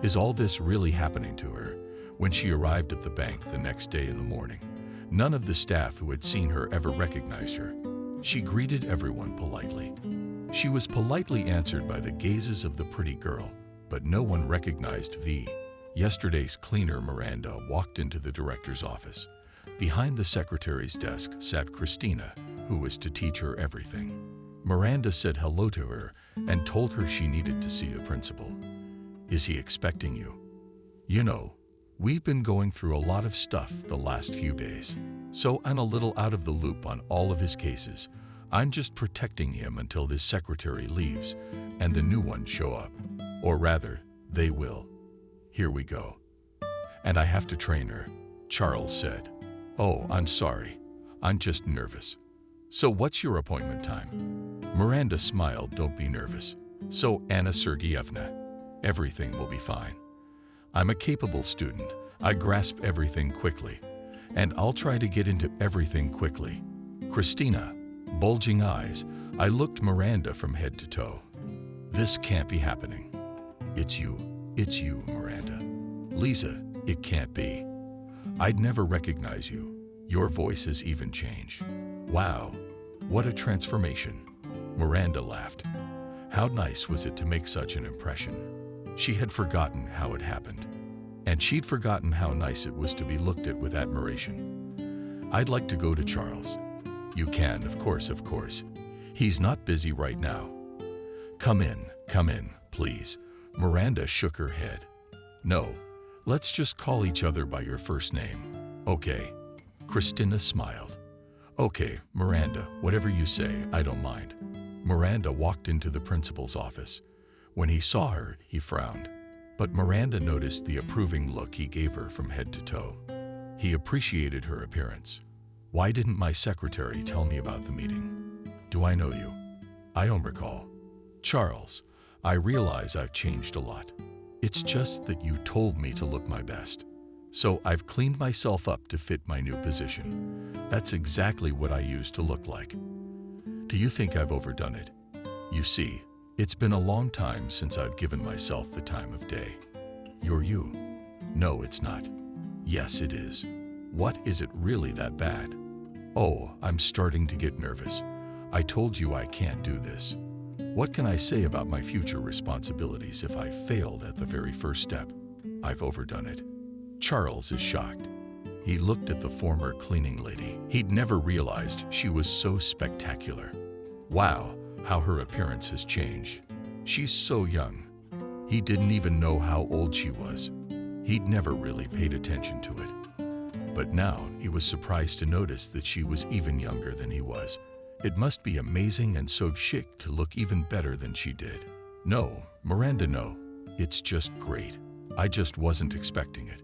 Is all this really happening to her? When she arrived at the bank the next day in the morning, none of the staff who had seen her ever recognized her. She greeted everyone politely. She was politely answered by the gazes of the pretty girl, but no one recognized V. Yesterday's cleaner Miranda walked into the director's office. Behind the secretary's desk sat Christina, who was to teach her everything. Miranda said hello to her and told her she needed to see the principal. Is he expecting you? You know, we've been going through a lot of stuff the last few days, so I'm a little out of the loop on all of his cases. I'm just protecting him until this secretary leaves and the new ones show up. Or rather, they will. Here we go. And I have to train her, Charles said. Oh, I'm sorry. I'm just nervous. So what's your appointment time? Miranda smiled. Don't be nervous. So, Anna Sergeyevna, everything will be fine. I'm a capable student. I grasp everything quickly. And I'll try to get into everything quickly. Christina, bulging eyes, I looked Miranda from head to toe. This can't be happening. It's you, Miranda. Lisa, it can't be. I'd never recognize you. Your voice has even changed. Wow, what a transformation. Miranda laughed. How nice was it to make such an impression? She had forgotten how it happened. And she'd forgotten how nice it was to be looked at with admiration. I'd like to go to Charles. You can, of course. He's not busy right now. Come in, please. Miranda shook her head. No, let's just call each other by your first name. Okay. Christina smiled. Okay, Miranda, whatever you say, I don't mind. Miranda walked into the principal's office. When he saw her, he frowned. But Miranda noticed the approving look he gave her from head to toe. He appreciated her appearance. Why didn't my secretary tell me about the meeting? Do I know you? I don't recall. Charles, I realize I've changed a lot. It's just that you told me to look my best. So I've cleaned myself up to fit my new position. That's exactly what I used to look like. Do you think I've overdone it? You see, it's been a long time since I've given myself the time of day. You're you. No, it's not. Yes, it is. What, is it really that bad? Oh, I'm starting to get nervous. I told you I can't do this. What can I say about my future responsibilities if I failed at the very first step? I've overdone it. Charles is shocked. He looked at the former cleaning lady. He'd never realized she was so spectacular. Wow, how her appearance has changed. She's so young. He didn't even know how old she was. He'd never really paid attention to it. But now he was surprised to notice that she was even younger than he was. It must be amazing and so chic to look even better than she did. No, Miranda, no. It's just great. I just wasn't expecting it.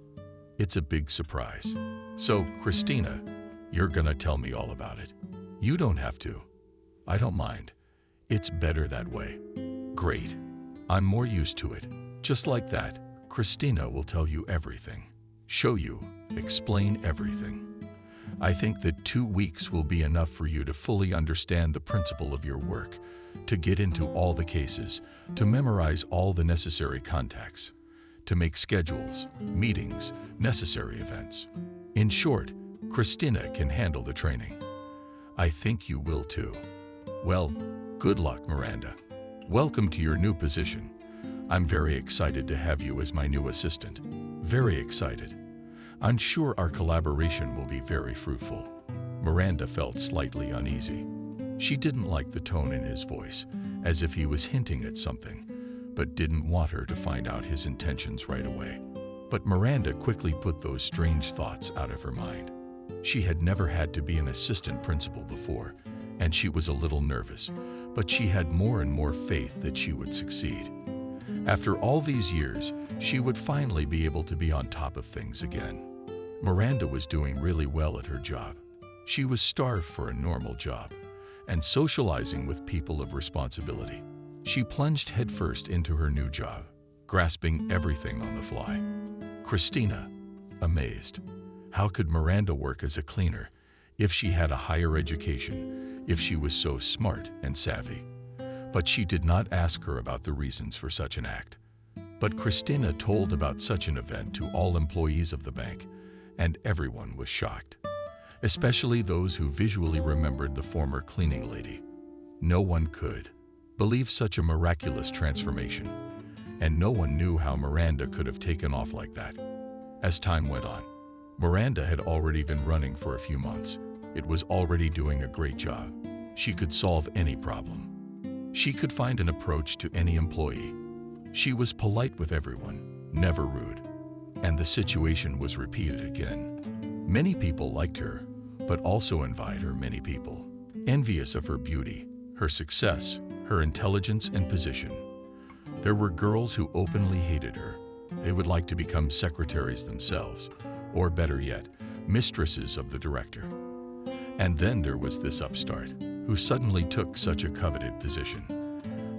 It's a big surprise. So, Christina, you're gonna tell me all about it. You don't have to. I don't mind. It's better that way. Great. I'm more used to it. Just like that, Christina will tell you everything. Show you, explain everything. I think that 2 weeks will be enough for you to fully understand the principle of your work, to get into all the cases, to memorize all the necessary contacts, to make schedules, meetings, necessary events. In short, Christina can handle the training. I think you will too. Well, good luck, Miranda. Welcome to your new position. I'm very excited to have you as my new assistant. Very excited. I'm sure our collaboration will be very fruitful. Miranda felt slightly uneasy. She didn't like the tone in his voice, as if he was hinting at something, but didn't want her to find out his intentions right away. But Miranda quickly put those strange thoughts out of her mind. She had never had to be an assistant principal before, and she was a little nervous, but she had more and more faith that she would succeed. After all these years, she would finally be able to be on top of things again. Miranda was doing really well at her job. She was starved for a normal job and socializing with people of responsibility. She plunged headfirst into her new job, grasping everything on the fly. Christina, amazed. How could Miranda work as a cleaner if she had a higher education, if she was so smart and savvy? But she did not ask her about the reasons for such an act. But Christina told about such an event to all employees of the bank, and everyone was shocked, especially those who visually remembered the former cleaning lady. No one could believe such a miraculous transformation, and no one knew how Miranda could have taken off like that. As time went on, Miranda had already been running for a few months. It was already doing a great job. She could solve any problem. She could find an approach to any employee. She was polite with everyone, never rude. And the situation was repeated again. Many people liked her, but also envied her many people, envious of her beauty, her success, her intelligence and position. There were girls who openly hated her. They would like to become secretaries themselves, or better yet, mistresses of the director. And then there was this upstart, who suddenly took such a coveted position.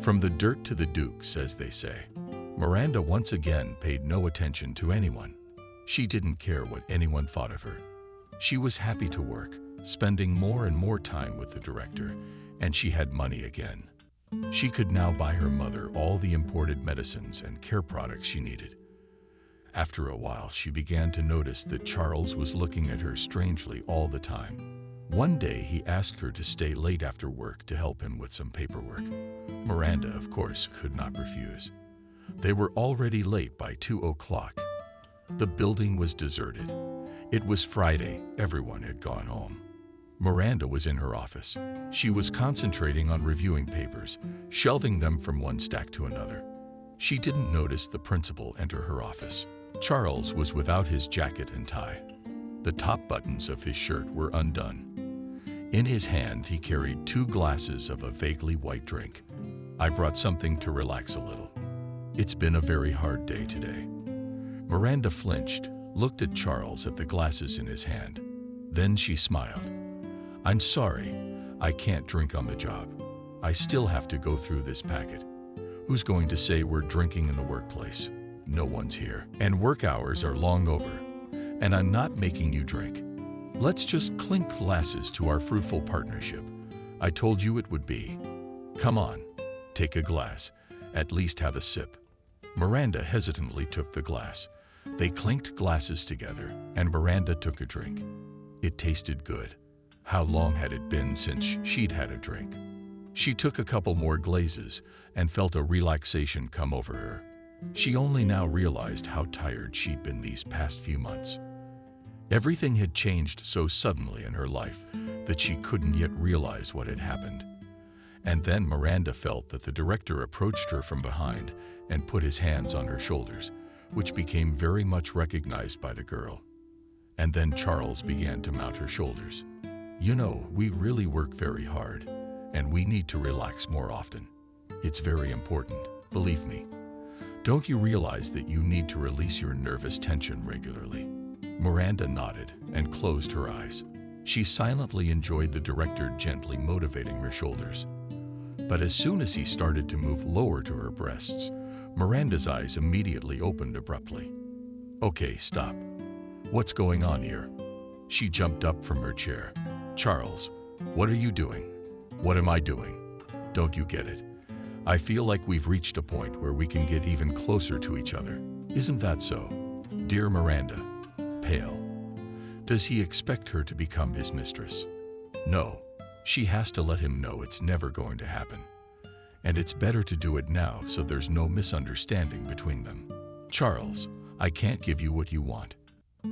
From the dirt to the dukes, as they say. Miranda once again paid no attention to anyone. She didn't care what anyone thought of her. She was happy to work, spending more and more time with the director, and she had money again. She could now buy her mother all the imported medicines and care products she needed. After a while, she began to notice that Charles was looking at her strangely all the time. One day, he asked her to stay late after work to help him with some paperwork. Miranda, of course, could not refuse. They were already late by 2 o'clock. The building was deserted. It was Friday. Everyone had gone home. Miranda was in her office. She was concentrating on reviewing papers, shelving them from one stack to another. She didn't notice the principal enter her office. Charles was without his jacket and tie. The top buttons of his shirt were undone. In his hand, he carried 2 glasses of a vaguely white drink. I brought something to relax a little. It's been a very hard day today. Miranda flinched, looked at Charles at the glasses in his hand. Then she smiled. I'm sorry, I can't drink on the job. I still have to go through this packet. Who's going to say we're drinking in the workplace? No one's here. And work hours are long over. And I'm not making you drink. Let's just clink glasses to our fruitful partnership. I told you it would be. Come on, take a glass. At least have a sip. Miranda hesitantly took the glass. They clinked glasses together, and Miranda took a drink. It tasted good. How long had it been since she'd had a drink? She took a couple more glazes and felt a relaxation come over her. She only now realized how tired she'd been these past few months. Everything had changed so suddenly in her life that she couldn't yet realize what had happened. And then Miranda felt that the director approached her from behind and put his hands on her shoulders, which became very much recognized by the girl. And then Charles began to mount her shoulders. You know, we really work very hard, and we need to relax more often. It's very important, believe me. Don't you realize that you need to release your nervous tension regularly? Miranda nodded and closed her eyes. She silently enjoyed the director gently motivating her shoulders. But as soon as he started to move lower to her breasts, Miranda's eyes immediately opened abruptly. Okay, stop. What's going on here? She jumped up from her chair. Charles, what are you doing? What am I doing? Don't you get it? I feel like we've reached a point where we can get even closer to each other. Isn't that so? Dear Miranda, pale. Does he expect her to become his mistress? No. She has to let him know it's never going to happen. And it's better to do it now so there's no misunderstanding between them. Charles, I can't give you what you want.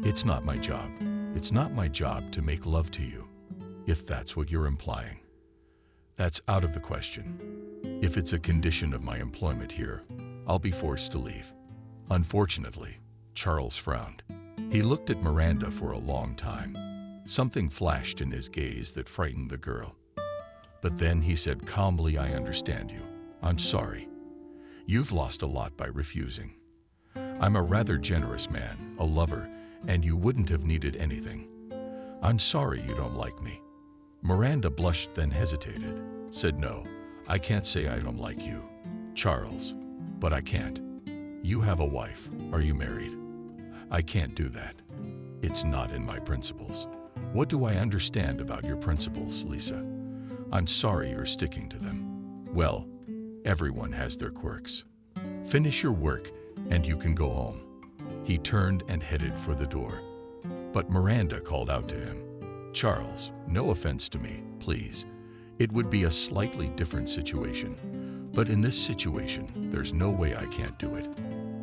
It's not my job. It's not my job to make love to you, if that's what you're implying. That's out of the question. If it's a condition of my employment here, I'll be forced to leave. Unfortunately, Charles frowned. He looked at Miranda for a long time. Something flashed in his gaze that frightened the girl. But then he said calmly, I understand you. I'm sorry. You've lost a lot by refusing. I'm a rather generous man, a lover, and you wouldn't have needed anything. I'm sorry you don't like me. Miranda blushed, then hesitated, said no, I can't say I don't like you, Charles, but I can't. You have a wife. Are you married? I can't do that. It's not in my principles. What do I understand about your principles, Lisa? I'm sorry you're sticking to them. Well, everyone has their quirks. Finish your work and you can go home. He turned and headed for the door. But Miranda called out to him, Charles, no offense to me, please. It would be a slightly different situation. But in this situation, there's no way I can't do it.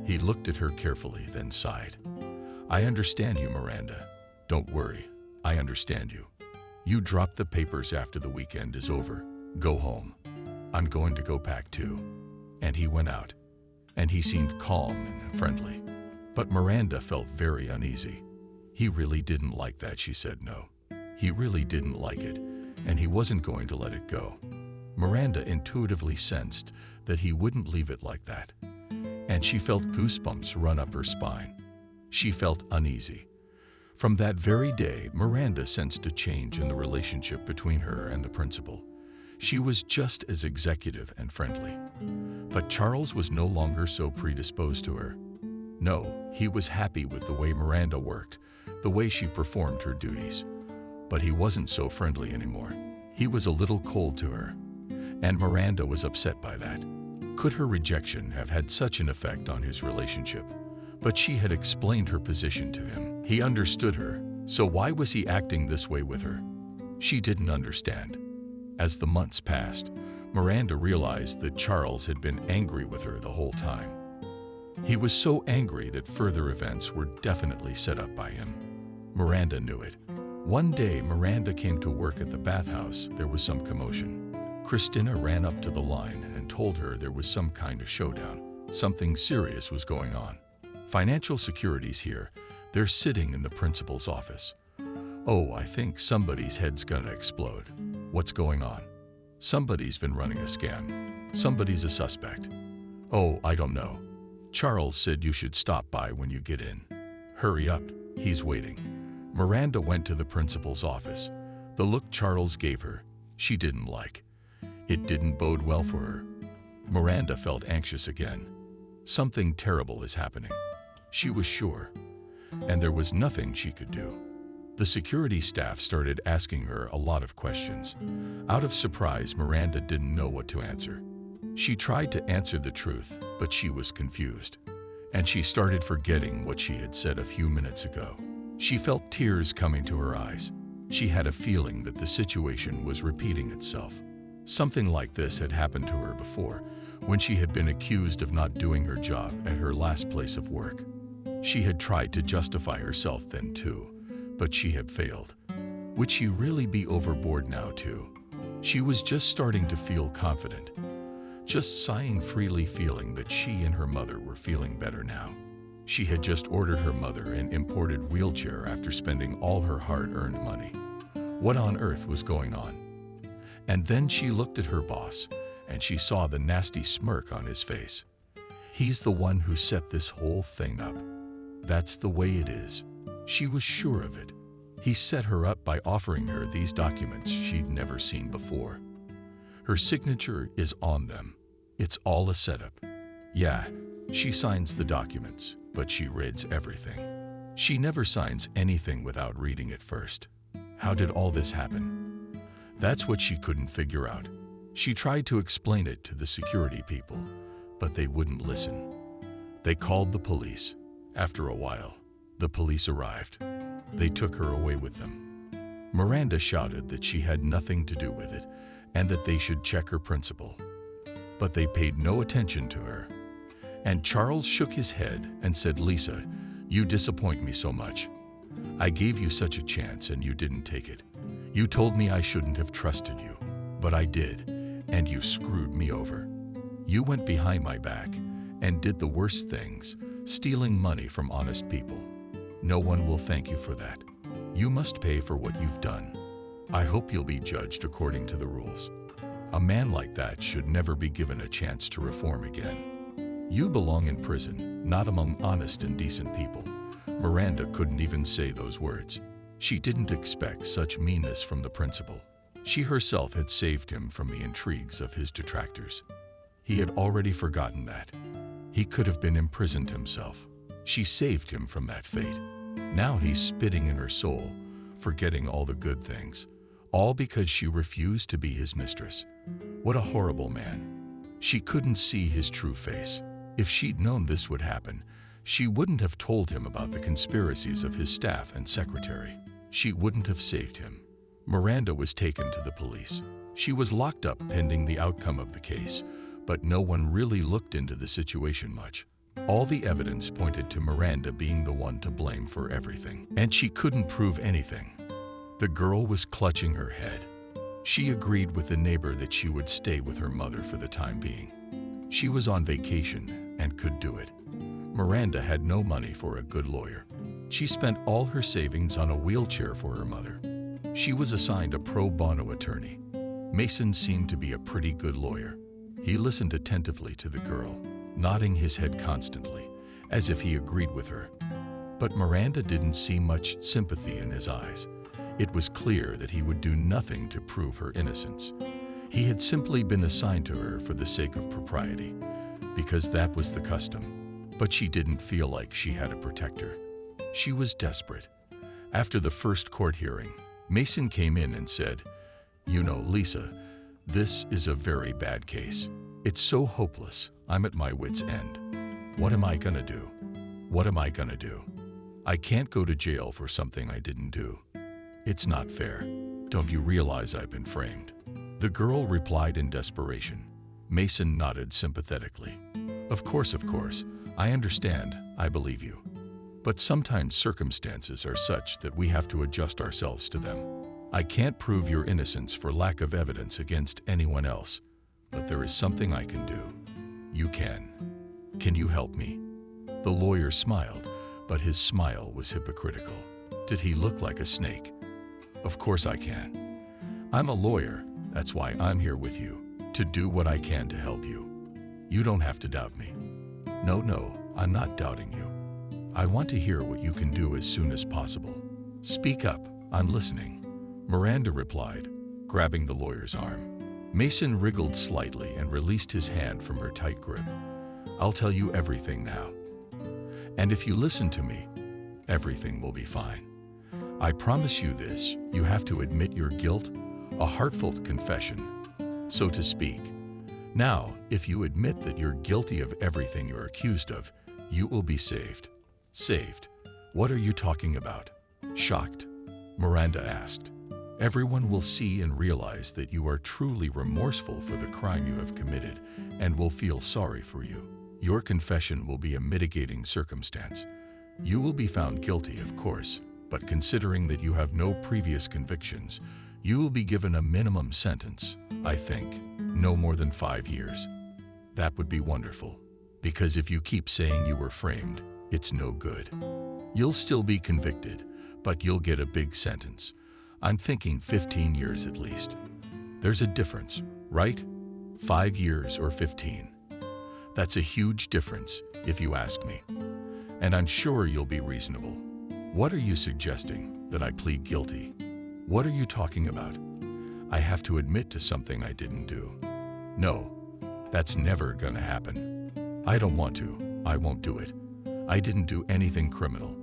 He looked at her carefully, then sighed. I understand you, Miranda. Don't worry. I understand you. You drop the papers after the weekend is over. Go home. I'm going to go pack too. And he went out. And he seemed calm and friendly. But Miranda felt very uneasy. He really didn't like that, she said no. He really didn't like it, and he wasn't going to let it go. Miranda intuitively sensed that he wouldn't leave it like that. And she felt goosebumps run up her spine. She felt uneasy. From that very day, Miranda sensed a change in the relationship between her and the principal. She was just as executive and friendly. But Charles was no longer so predisposed to her. No, he was happy with the way Miranda worked, the way she performed her duties. But he wasn't so friendly anymore. He was a little cold to her. And Miranda was upset by that. Could her rejection have had such an effect on his relationship? But she had explained her position to him. He understood her, so why was he acting this way with her? She didn't understand. As the months passed, Miranda realized that Charles had been angry with her the whole time. He was so angry that further events were definitely set up by him. Miranda knew it. One day, Miranda came to work at the bathhouse. There was some commotion. Christina ran up to the line and told her there was some kind of showdown. Something serious was going on. Financial Securities here. They're sitting in the principal's office. Oh, I think somebody's head's gonna explode. What's going on? Somebody's been running a scam. Somebody's a suspect. Oh, I don't know. Charles said you should stop by when you get in. Hurry up, he's waiting. Miranda went to the principal's office. The look Charles gave her, she didn't like. It didn't bode well for her. Miranda felt anxious again. Something terrible is happening. She was sure, and there was nothing she could do. The security staff started asking her a lot of questions. Out of surprise, Miranda didn't know what to answer. She tried to answer the truth, but she was confused, and she started forgetting what she had said a few minutes ago. She felt tears coming to her eyes. She had a feeling that the situation was repeating itself. Something like this had happened to her before, when she had been accused of not doing her job at her last place of work. She had tried to justify herself then too, but she had failed. Would she really be overboard now too? She was just starting to feel confident, just sighing freely, feeling that she and her mother were feeling better now. She had just ordered her mother an imported wheelchair after spending all her hard-earned money. What on earth was going on? And then she looked at her boss, and she saw the nasty smirk on his face. He's the one who set this whole thing up. That's the way it is. She was sure of it. He set her up by offering her these documents she'd never seen before. Her signature is on them. It's all a setup. Yeah, she signs the documents, but she reads everything. She never signs anything without reading it first. How did all this happen? That's what she couldn't figure out. She tried to explain it to the security people, but they wouldn't listen. They called the police. After a while, the police arrived. They took her away with them. Miranda shouted that she had nothing to do with it and that they should check her principal. But they paid no attention to her. And Charles shook his head and said, "Lisa, you disappoint me so much. I gave you such a chance and you didn't take it. You told me I shouldn't have trusted you, but I did, and you screwed me over. You went behind my back and did the worst things, stealing money from honest people. No one will thank you for that. You must pay for what you've done. I hope you'll be judged according to the rules. A man like that should never be given a chance to reform again. You belong in prison, not among honest and decent people." Miranda couldn't even say those words. She didn't expect such meanness from the principal. She herself had saved him from the intrigues of his detractors. He had already forgotten that. He could have been imprisoned himself. She saved him from that fate. Now he's spitting in her soul, forgetting all the good things, all because she refused to be his mistress. What a horrible man. She couldn't see his true face. If she'd known this would happen, she wouldn't have told him about the conspiracies of his staff and secretary. She wouldn't have saved him. Miranda was taken to the police. She was locked up pending the outcome of the case, but no one really looked into the situation much. All the evidence pointed to Miranda being the one to blame for everything, and she couldn't prove anything. The girl was clutching her head. She agreed with the neighbor that she would stay with her mother for the time being. She was on vacation and could do it. Miranda had no money for a good lawyer. She spent all her savings on a wheelchair for her mother. She was assigned a pro bono attorney. Mason seemed to be a pretty good lawyer. He listened attentively to the girl, nodding his head constantly, as if he agreed with her. But Miranda didn't see much sympathy in his eyes. It was clear that he would do nothing to prove her innocence. He had simply been assigned to her for the sake of propriety, because that was the custom. But she didn't feel like she had a protector. She was desperate. After the first court hearing, Mason came in and said, "You know, Lisa, this is a very bad case. It's so hopeless. I'm at my wit's end. What am I gonna do? What am I gonna do? I can't go to jail for something I didn't do. It's not fair. Don't you realize I've been framed?" The girl replied in desperation. Mason nodded sympathetically. Of course, I understand. I believe you. But sometimes circumstances are such that we have to adjust ourselves to them. I can't prove your innocence for lack of evidence against anyone else, but there is something I can do. You can. Can you help me?" The lawyer smiled, but his smile was hypocritical. Did he look like a snake? Of course I can. I'm a lawyer. That's why I'm here with you, to do what I can to help you. You don't have to doubt me. No, I'm not doubting you. I want to hear what you can do as soon as possible. Speak up, I'm listening," Miranda replied, grabbing the lawyer's arm. Mason wriggled slightly and released his hand from her tight grip. I'll tell you everything now. And if you listen to me, everything will be fine. I promise you this, you have to admit your guilt, a heartfelt confession, so to speak. Now, if you admit that you're guilty of everything you're accused of, you will be saved. Saved? What are you talking about? Shocked, Miranda asked. Everyone will see and realize that you are truly remorseful for the crime you have committed and will feel sorry for you. Your confession will be a mitigating circumstance. You will be found guilty, of course, but considering that you have no previous convictions, you will be given a minimum sentence, I think, no more than 5 years. That would be wonderful, because if you keep saying you were framed, it's no good. You'll still be convicted, but you'll get a big sentence. I'm thinking 15 years at least. There's a difference, right? 5 years or 15. That's a huge difference, if you ask me. And I'm sure you'll be reasonable. What are you suggesting? That I plead guilty? What are you talking about? I have to admit to something I didn't do. No, that's never gonna happen. I don't want to. I won't do it. I didn't do anything criminal.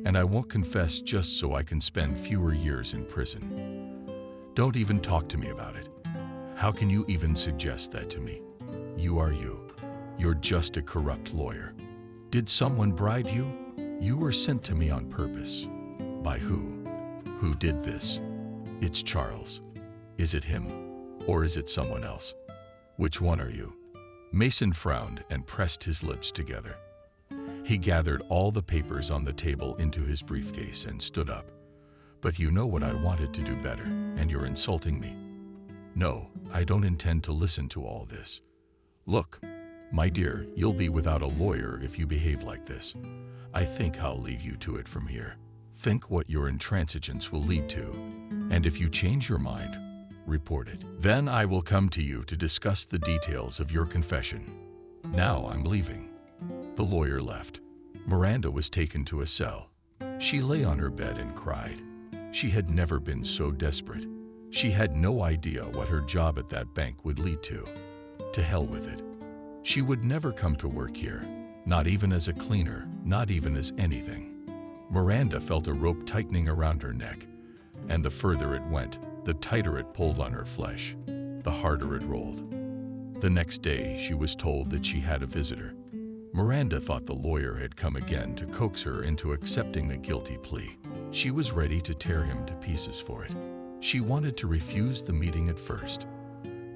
And I won't confess just so I can spend fewer years in prison. Don't even talk to me about it. How can you even suggest that to me? You are you. You're just a corrupt lawyer. Did someone bribe you? You were sent to me on purpose. By who? Who did this? It's Charles. Is it him? Or is it someone else? Which one are you? Mason frowned and pressed his lips together. He gathered all the papers on the table into his briefcase and stood up. But you know what I wanted to do better, and you're insulting me. No, I don't intend to listen to all this. Look, my dear, you'll be without a lawyer if you behave like this. I think I'll leave you to it from here. Think what your intransigence will lead to. And if you change your mind, report it. Then I will come to you to discuss the details of your confession. Now I'm leaving. The lawyer left. Miranda was taken to a cell. She lay on her bed and cried. She had never been so desperate. She had no idea what her job at that bank would lead to. To hell with it. She would never come to work here, not even as a cleaner, not even as anything. Miranda felt a rope tightening around her neck, and the further it went, the tighter it pulled on her flesh, the harder it rolled. The next day, she was told that she had a visitor. Miranda thought the lawyer had come again to coax her into accepting a guilty plea. She was ready to tear him to pieces for it. She wanted to refuse the meeting at first,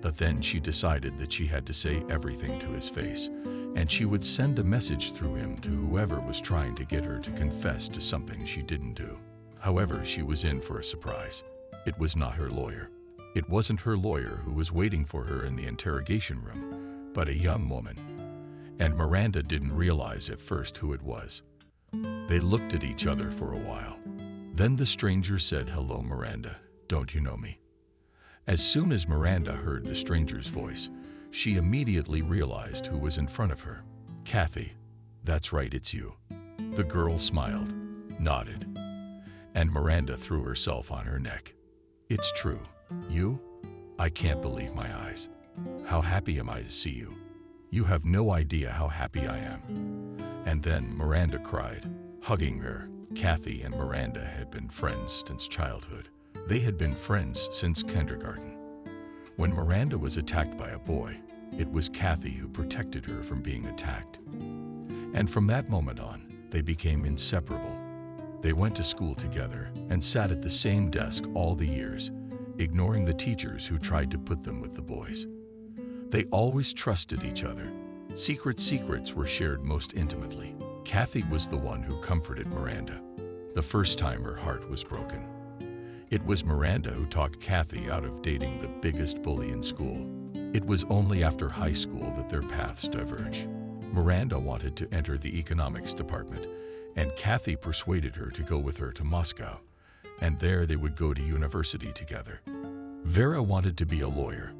but then she decided that she had to say everything to his face, and she would send a message through him to whoever was trying to get her to confess to something she didn't do. However, she was in for a surprise. It was not her lawyer. It wasn't her lawyer who was waiting for her in the interrogation room, but a young woman. And Miranda didn't realize at first who it was. They looked at each other for a while. Then the stranger said, "Hello, Miranda. Don't you know me?" As soon as Miranda heard the stranger's voice, she immediately realized who was in front of her. "Kathy, that's right, it's you." The girl smiled, nodded, and Miranda threw herself on her neck. "It's true. You? I can't believe my eyes. How happy am I to see you? You have no idea how happy I am." And then Miranda cried, hugging her. Kathy and Miranda had been friends since childhood. They had been friends since kindergarten. When Miranda was attacked by a boy, it was Kathy who protected her from being attacked. And from that moment on, they became inseparable. They went to school together and sat at the same desk all the years, ignoring the teachers who tried to put them with the boys. They always trusted each other. Secrets were shared most intimately. Kathy was the one who comforted Miranda the first time her heart was broken. It was Miranda who talked Kathy out of dating the biggest bully in school. It was only after high school that their paths diverged. Miranda wanted to enter the economics department, and Kathy persuaded her to go with her to Moscow, and there they would go to university together. Vera wanted to be a lawyer.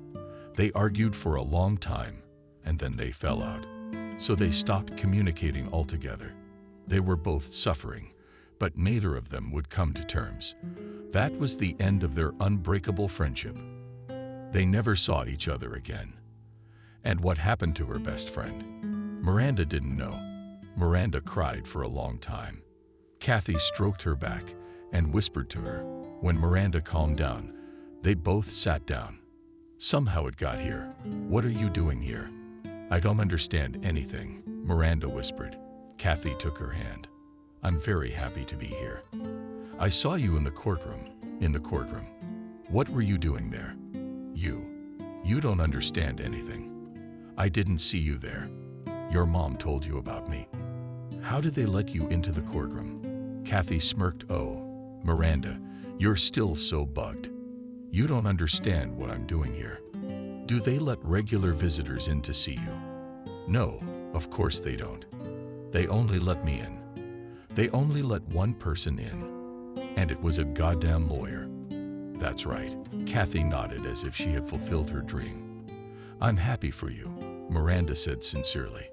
They argued for a long time, and then they fell out. So they stopped communicating altogether. They were both suffering, but neither of them would come to terms. That was the end of their unbreakable friendship. They never saw each other again. And what happened to her best friend? Miranda didn't know. Miranda cried for a long time. Kathy stroked her back and whispered to her. When Miranda calmed down, they both sat down. Somehow it got here. What are you doing here? I don't understand anything, Miranda whispered. Kathy took her hand. I'm very happy to be here. I saw you in the courtroom. In the courtroom. What were you doing there? You don't understand anything. I didn't see you there. Your mom told you about me. How did they let you into the courtroom? Kathy smirked. Oh, Miranda, you're still so bugged. You don't understand what I'm doing here. Do they let regular visitors in to see you? No, of course they don't. They only let me in. They only let one person in. And it was a goddamn lawyer. That's right. Kathy nodded as if she had fulfilled her dream. I'm happy for you, Miranda said sincerely.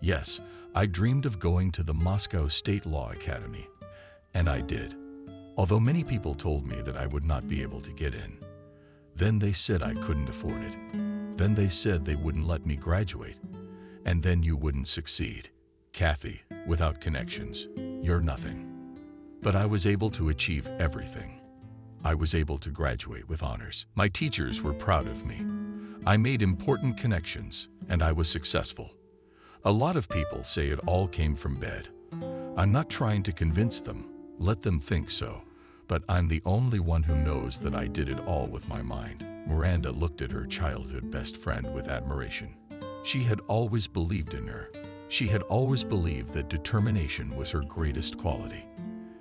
Yes, I dreamed of going to the Moscow State Law Academy. And I did. Although many people told me that I would not be able to get in. Then they said I couldn't afford it. Then they said they wouldn't let me graduate. And then you wouldn't succeed. Kathy, without connections, you're nothing. But I was able to achieve everything. I was able to graduate with honors. My teachers were proud of me. I made important connections, and I was successful. A lot of people say it all came from bed. I'm not trying to convince them, let them think so, but I'm the only one who knows that I did it all with my mind. Miranda looked at her childhood best friend with admiration. She had always believed in her. She had always believed that determination was her greatest quality.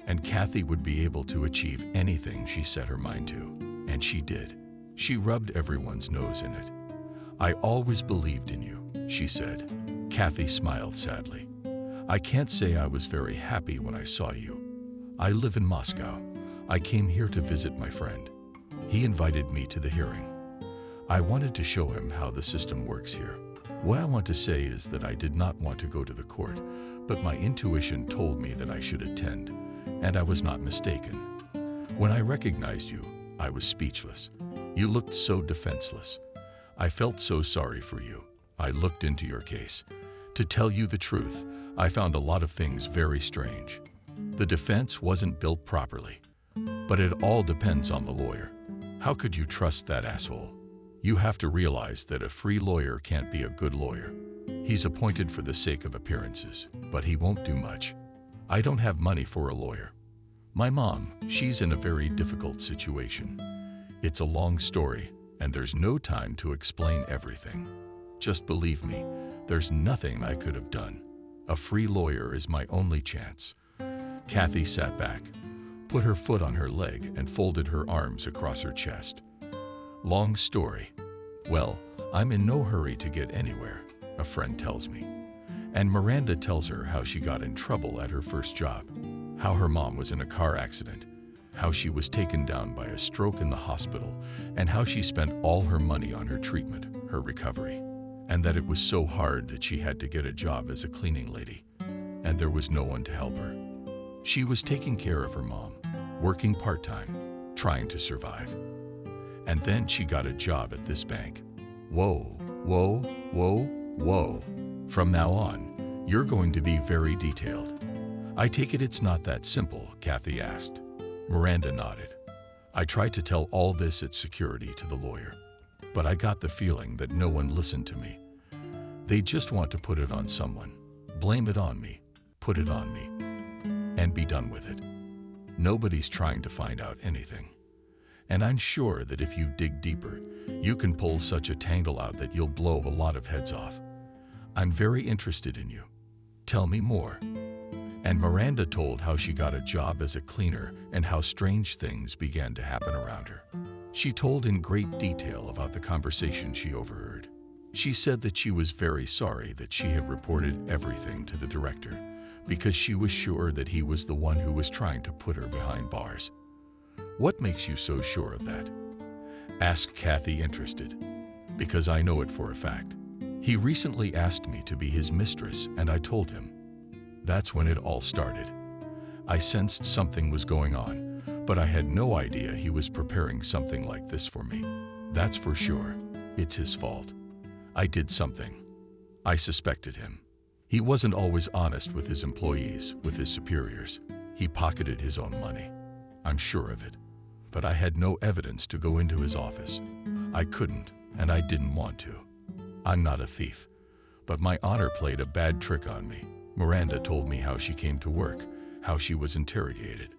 And Kathy would be able to achieve anything she set her mind to. And she did. She rubbed everyone's nose in it. I always believed in you, she said. Kathy smiled sadly. I can't say I was very happy when I saw you. I live in Moscow. I came here to visit my friend. He invited me to the hearing. I wanted to show him how the system works here. What I want to say is that I did not want to go to the court, but my intuition told me that I should attend, and I was not mistaken. When I recognized you, I was speechless. You looked so defenseless. I felt so sorry for you. I looked into your case. To tell you the truth, I found a lot of things very strange. The defense wasn't built properly. But it all depends on the lawyer. How could you trust that asshole? You have to realize that a free lawyer can't be a good lawyer. He's appointed for the sake of appearances, but he won't do much. I don't have money for a lawyer. My mom, she's in a very difficult situation. It's a long story, and there's no time to explain everything. Just believe me, there's nothing I could have done. A free lawyer is my only chance. Kathy sat back, put her foot on her leg, and folded her arms across her chest. Long story. Well, I'm in no hurry to get anywhere, a friend tells me. And Miranda tells her how she got in trouble at her first job, how her mom was in a car accident, how she was taken down by a stroke in the hospital, and how she spent all her money on her treatment, her recovery, and that it was so hard that she had to get a job as a cleaning lady, and there was no one to help her. She was taking care of her mom, working part-time, trying to survive. And then she got a job at this bank. Whoa, whoa, whoa, whoa. From now on, you're going to be very detailed. I take it it's not that simple, Kathy asked. Miranda nodded. I tried to tell all this at security to the lawyer, but I got the feeling that no one listened to me. They just want to put it on someone. Blame it on me. Put it on me. And be done with it. Nobody's trying to find out anything. And I'm sure that if you dig deeper, you can pull such a tangle out that you'll blow a lot of heads off. I'm very interested in you. Tell me more. And Miranda told how she got a job as a cleaner and how strange things began to happen around her. She told in great detail about the conversation she overheard. She said that she was very sorry that she had reported everything to the director because she was sure that he was the one who was trying to put her behind bars. What makes you so sure of that? Asked Kathy, interested. Because I know it for a fact. He recently asked me to be his mistress, and I told him. That's when it all started. I sensed something was going on, but I had no idea he was preparing something like this for me. That's for sure. It's his fault. I did something. I suspected him. He wasn't always honest with his employees, with his superiors. He pocketed his own money. I'm sure of it. But I had no evidence to go into his office. I couldn't, and I didn't want to. I'm not a thief. But my honor played a bad trick on me. Miranda told me how she came to work, how she was interrogated.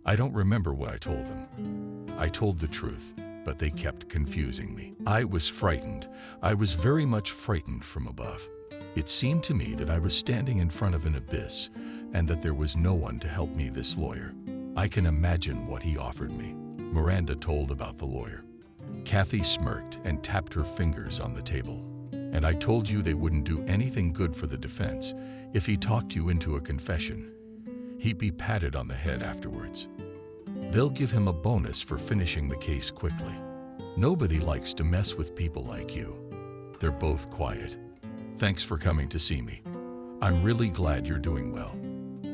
I don't remember what I told them. I told the truth, but they kept confusing me. I was frightened. I was very much frightened from above. It seemed to me that I was standing in front of an abyss and that there was no one to help me, this lawyer. I can imagine what he offered me. Miranda told about the lawyer. Kathy smirked and tapped her fingers on the table. And I told you they wouldn't do anything good for the defense if he talked you into a confession. He'd be patted on the head afterwards. They'll give him a bonus for finishing the case quickly. Nobody likes to mess with people like you. They're both quiet. Thanks for coming to see me. I'm really glad you're doing well.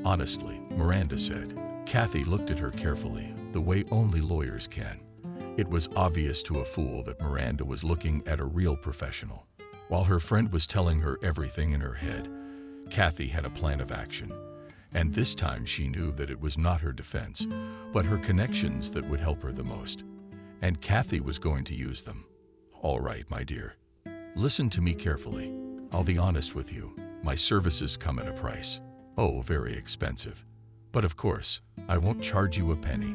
Honestly, Miranda said. Kathy looked at her carefully, the way only lawyers can. It was obvious to a fool that Miranda was looking at a real professional. While her friend was telling her everything in her head, Kathy had a plan of action. And this time she knew that it was not her defense, but her connections that would help her the most. And Kathy was going to use them. All right, my dear. Listen to me carefully. I'll be honest with you. My services come at a price. Oh, very expensive. But of course, I won't charge you a penny.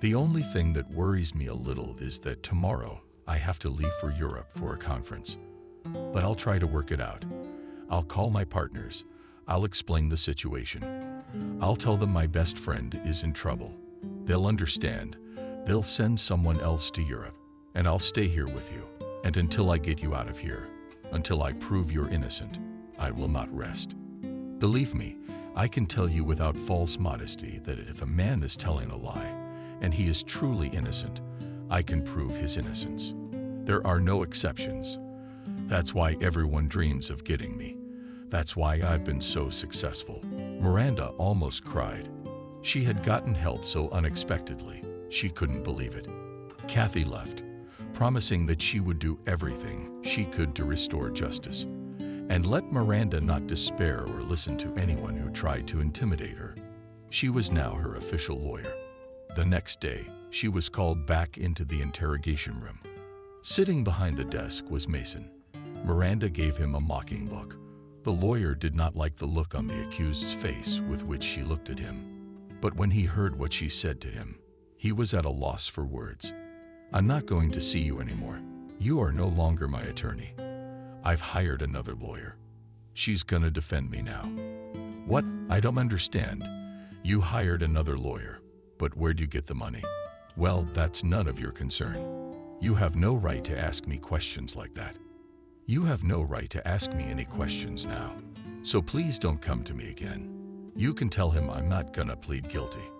The only thing that worries me a little is that tomorrow I have to leave for Europe for a conference. But I'll try to work it out. I'll call my partners. I'll explain the situation. I'll tell them my best friend is in trouble. They'll understand. They'll send someone else to Europe. And I'll stay here with you. And until I get you out of here, until I prove you're innocent, I will not rest. Believe me, I can tell you without false modesty that if a man is telling a lie, and he is truly innocent, I can prove his innocence. There are no exceptions. That's why everyone dreams of getting me. That's why I've been so successful. Miranda almost cried. She had gotten help so unexpectedly, she couldn't believe it. Kathy left, promising that she would do everything she could to restore justice, and let Miranda not despair or listen to anyone who tried to intimidate her. She was now her official lawyer. The next day, she was called back into the interrogation room. Sitting behind the desk was Mason. Miranda gave him a mocking look. The lawyer did not like the look on the accused's face with which she looked at him. But when he heard what she said to him, he was at a loss for words. I'm not going to see you anymore. You are no longer my attorney. I've hired another lawyer. She's gonna defend me now. What? I don't understand. You hired another lawyer, but where'd you get the money? Well, that's none of your concern. You have no right to ask me questions like that. You have no right to ask me any questions now. So please don't come to me again. You can tell him I'm not gonna plead guilty.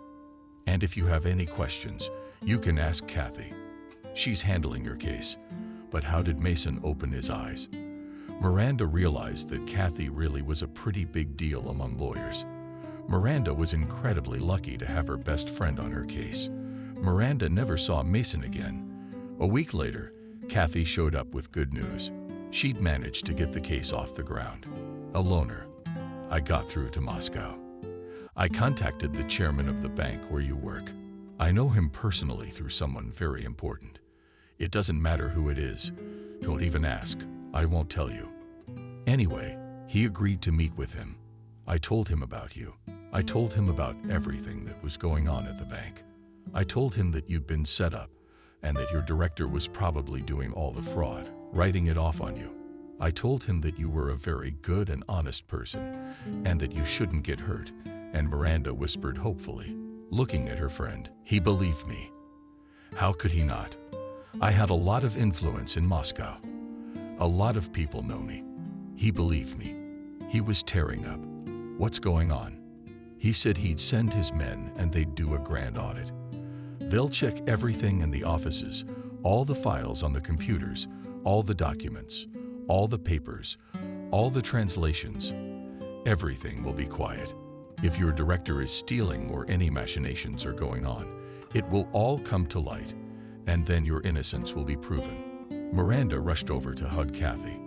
And if you have any questions, you can ask Kathy. She's handling your case. But how did Mason open his eyes? Miranda realized that Kathy really was a pretty big deal among lawyers. Miranda was incredibly lucky to have her best friend on her case. Miranda never saw Mason again. A week later, Kathy showed up with good news. She'd managed to get the case off the ground. A loner. I got through to Moscow. I contacted the chairman of the bank where you work. I know him personally through someone very important. It doesn't matter who it is. Don't even ask. I won't tell you. Anyway, he agreed to meet with him. I told him about you. I told him about everything that was going on at the bank. I told him that you'd been set up and that your director was probably doing all the fraud, writing it off on you. I told him that you were a very good and honest person and that you shouldn't get hurt, and Miranda whispered hopefully, looking at her friend. He believed me. How could he not? I had a lot of influence in Moscow. A lot of people know me. He believed me. He was tearing up. What's going on? He said he'd send his men and they'd do a grand audit. They'll check everything in the offices, all the files on the computers, all the documents, all the papers, all the translations. Everything will be quiet. If your director is stealing or any machinations are going on, it will all come to light, and then your innocence will be proven. Miranda rushed over to hug Kathy.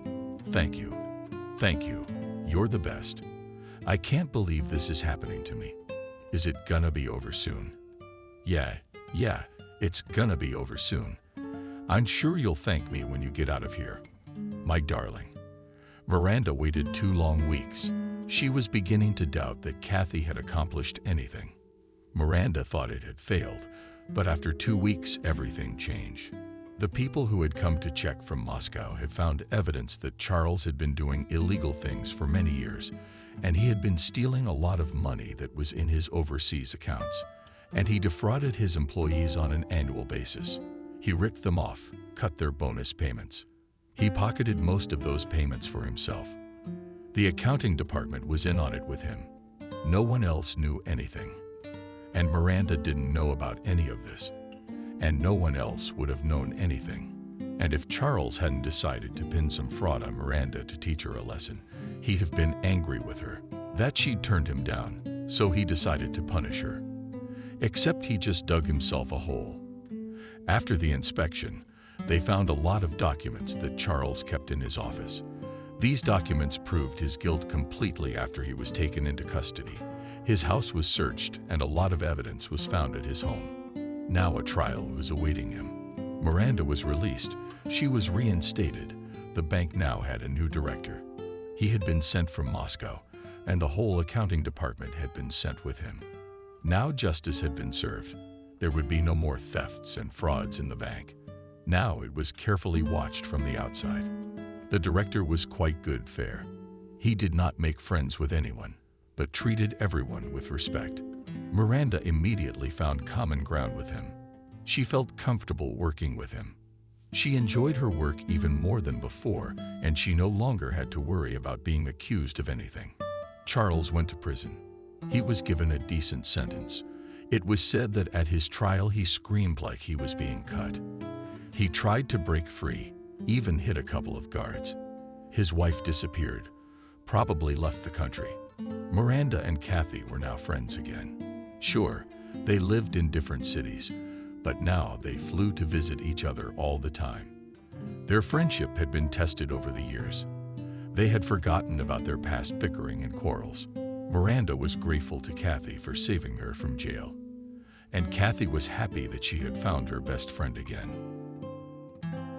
Thank you. Thank you. You're the best. I can't believe this is happening to me. Is it gonna be over soon? Yeah, it's gonna be over soon. I'm sure you'll thank me when you get out of here. My darling. Miranda waited 2 long weeks. She was beginning to doubt that Kathy had accomplished anything. Miranda thought it had failed, but after 2 weeks, everything changed. The people who had come to check from Moscow had found evidence that Charles had been doing illegal things for many years, and he had been stealing a lot of money that was in his overseas accounts, and he defrauded his employees on an annual basis. He ripped them off, cut their bonus payments. He pocketed most of those payments for himself. The accounting department was in on it with him. No one else knew anything. And Miranda didn't know about any of this. And no one else would have known anything. And if Charles hadn't decided to pin some fraud on Miranda to teach her a lesson, he'd have been angry with her. That she'd turned him down, so he decided to punish her. Except he just dug himself a hole. After the inspection, they found a lot of documents that Charles kept in his office. These documents proved his guilt completely after he was taken into custody. His house was searched and a lot of evidence was found at his home. Now a trial was awaiting him. Miranda was released. She was reinstated. The bank now had a new director. He had been sent from Moscow, and the whole accounting department had been sent with him. Now justice had been served. There would be no more thefts and frauds in the bank. Now it was carefully watched from the outside. The director was quite good fare. He did not make friends with anyone, but treated everyone with respect. Miranda immediately found common ground with him. She felt comfortable working with him. She enjoyed her work even more than before, and she no longer had to worry about being accused of anything. Charles went to prison. He was given a decent sentence. It was said that at his trial he screamed like he was being cut. He tried to break free, even hit a couple of guards. His wife disappeared, probably left the country. Miranda and Kathy were now friends again. Sure, they lived in different cities, but now they flew to visit each other all the time. Their friendship had been tested over the years. They had forgotten about their past bickering and quarrels. Miranda was grateful to Kathy for saving her from jail. And Kathy was happy that she had found her best friend again.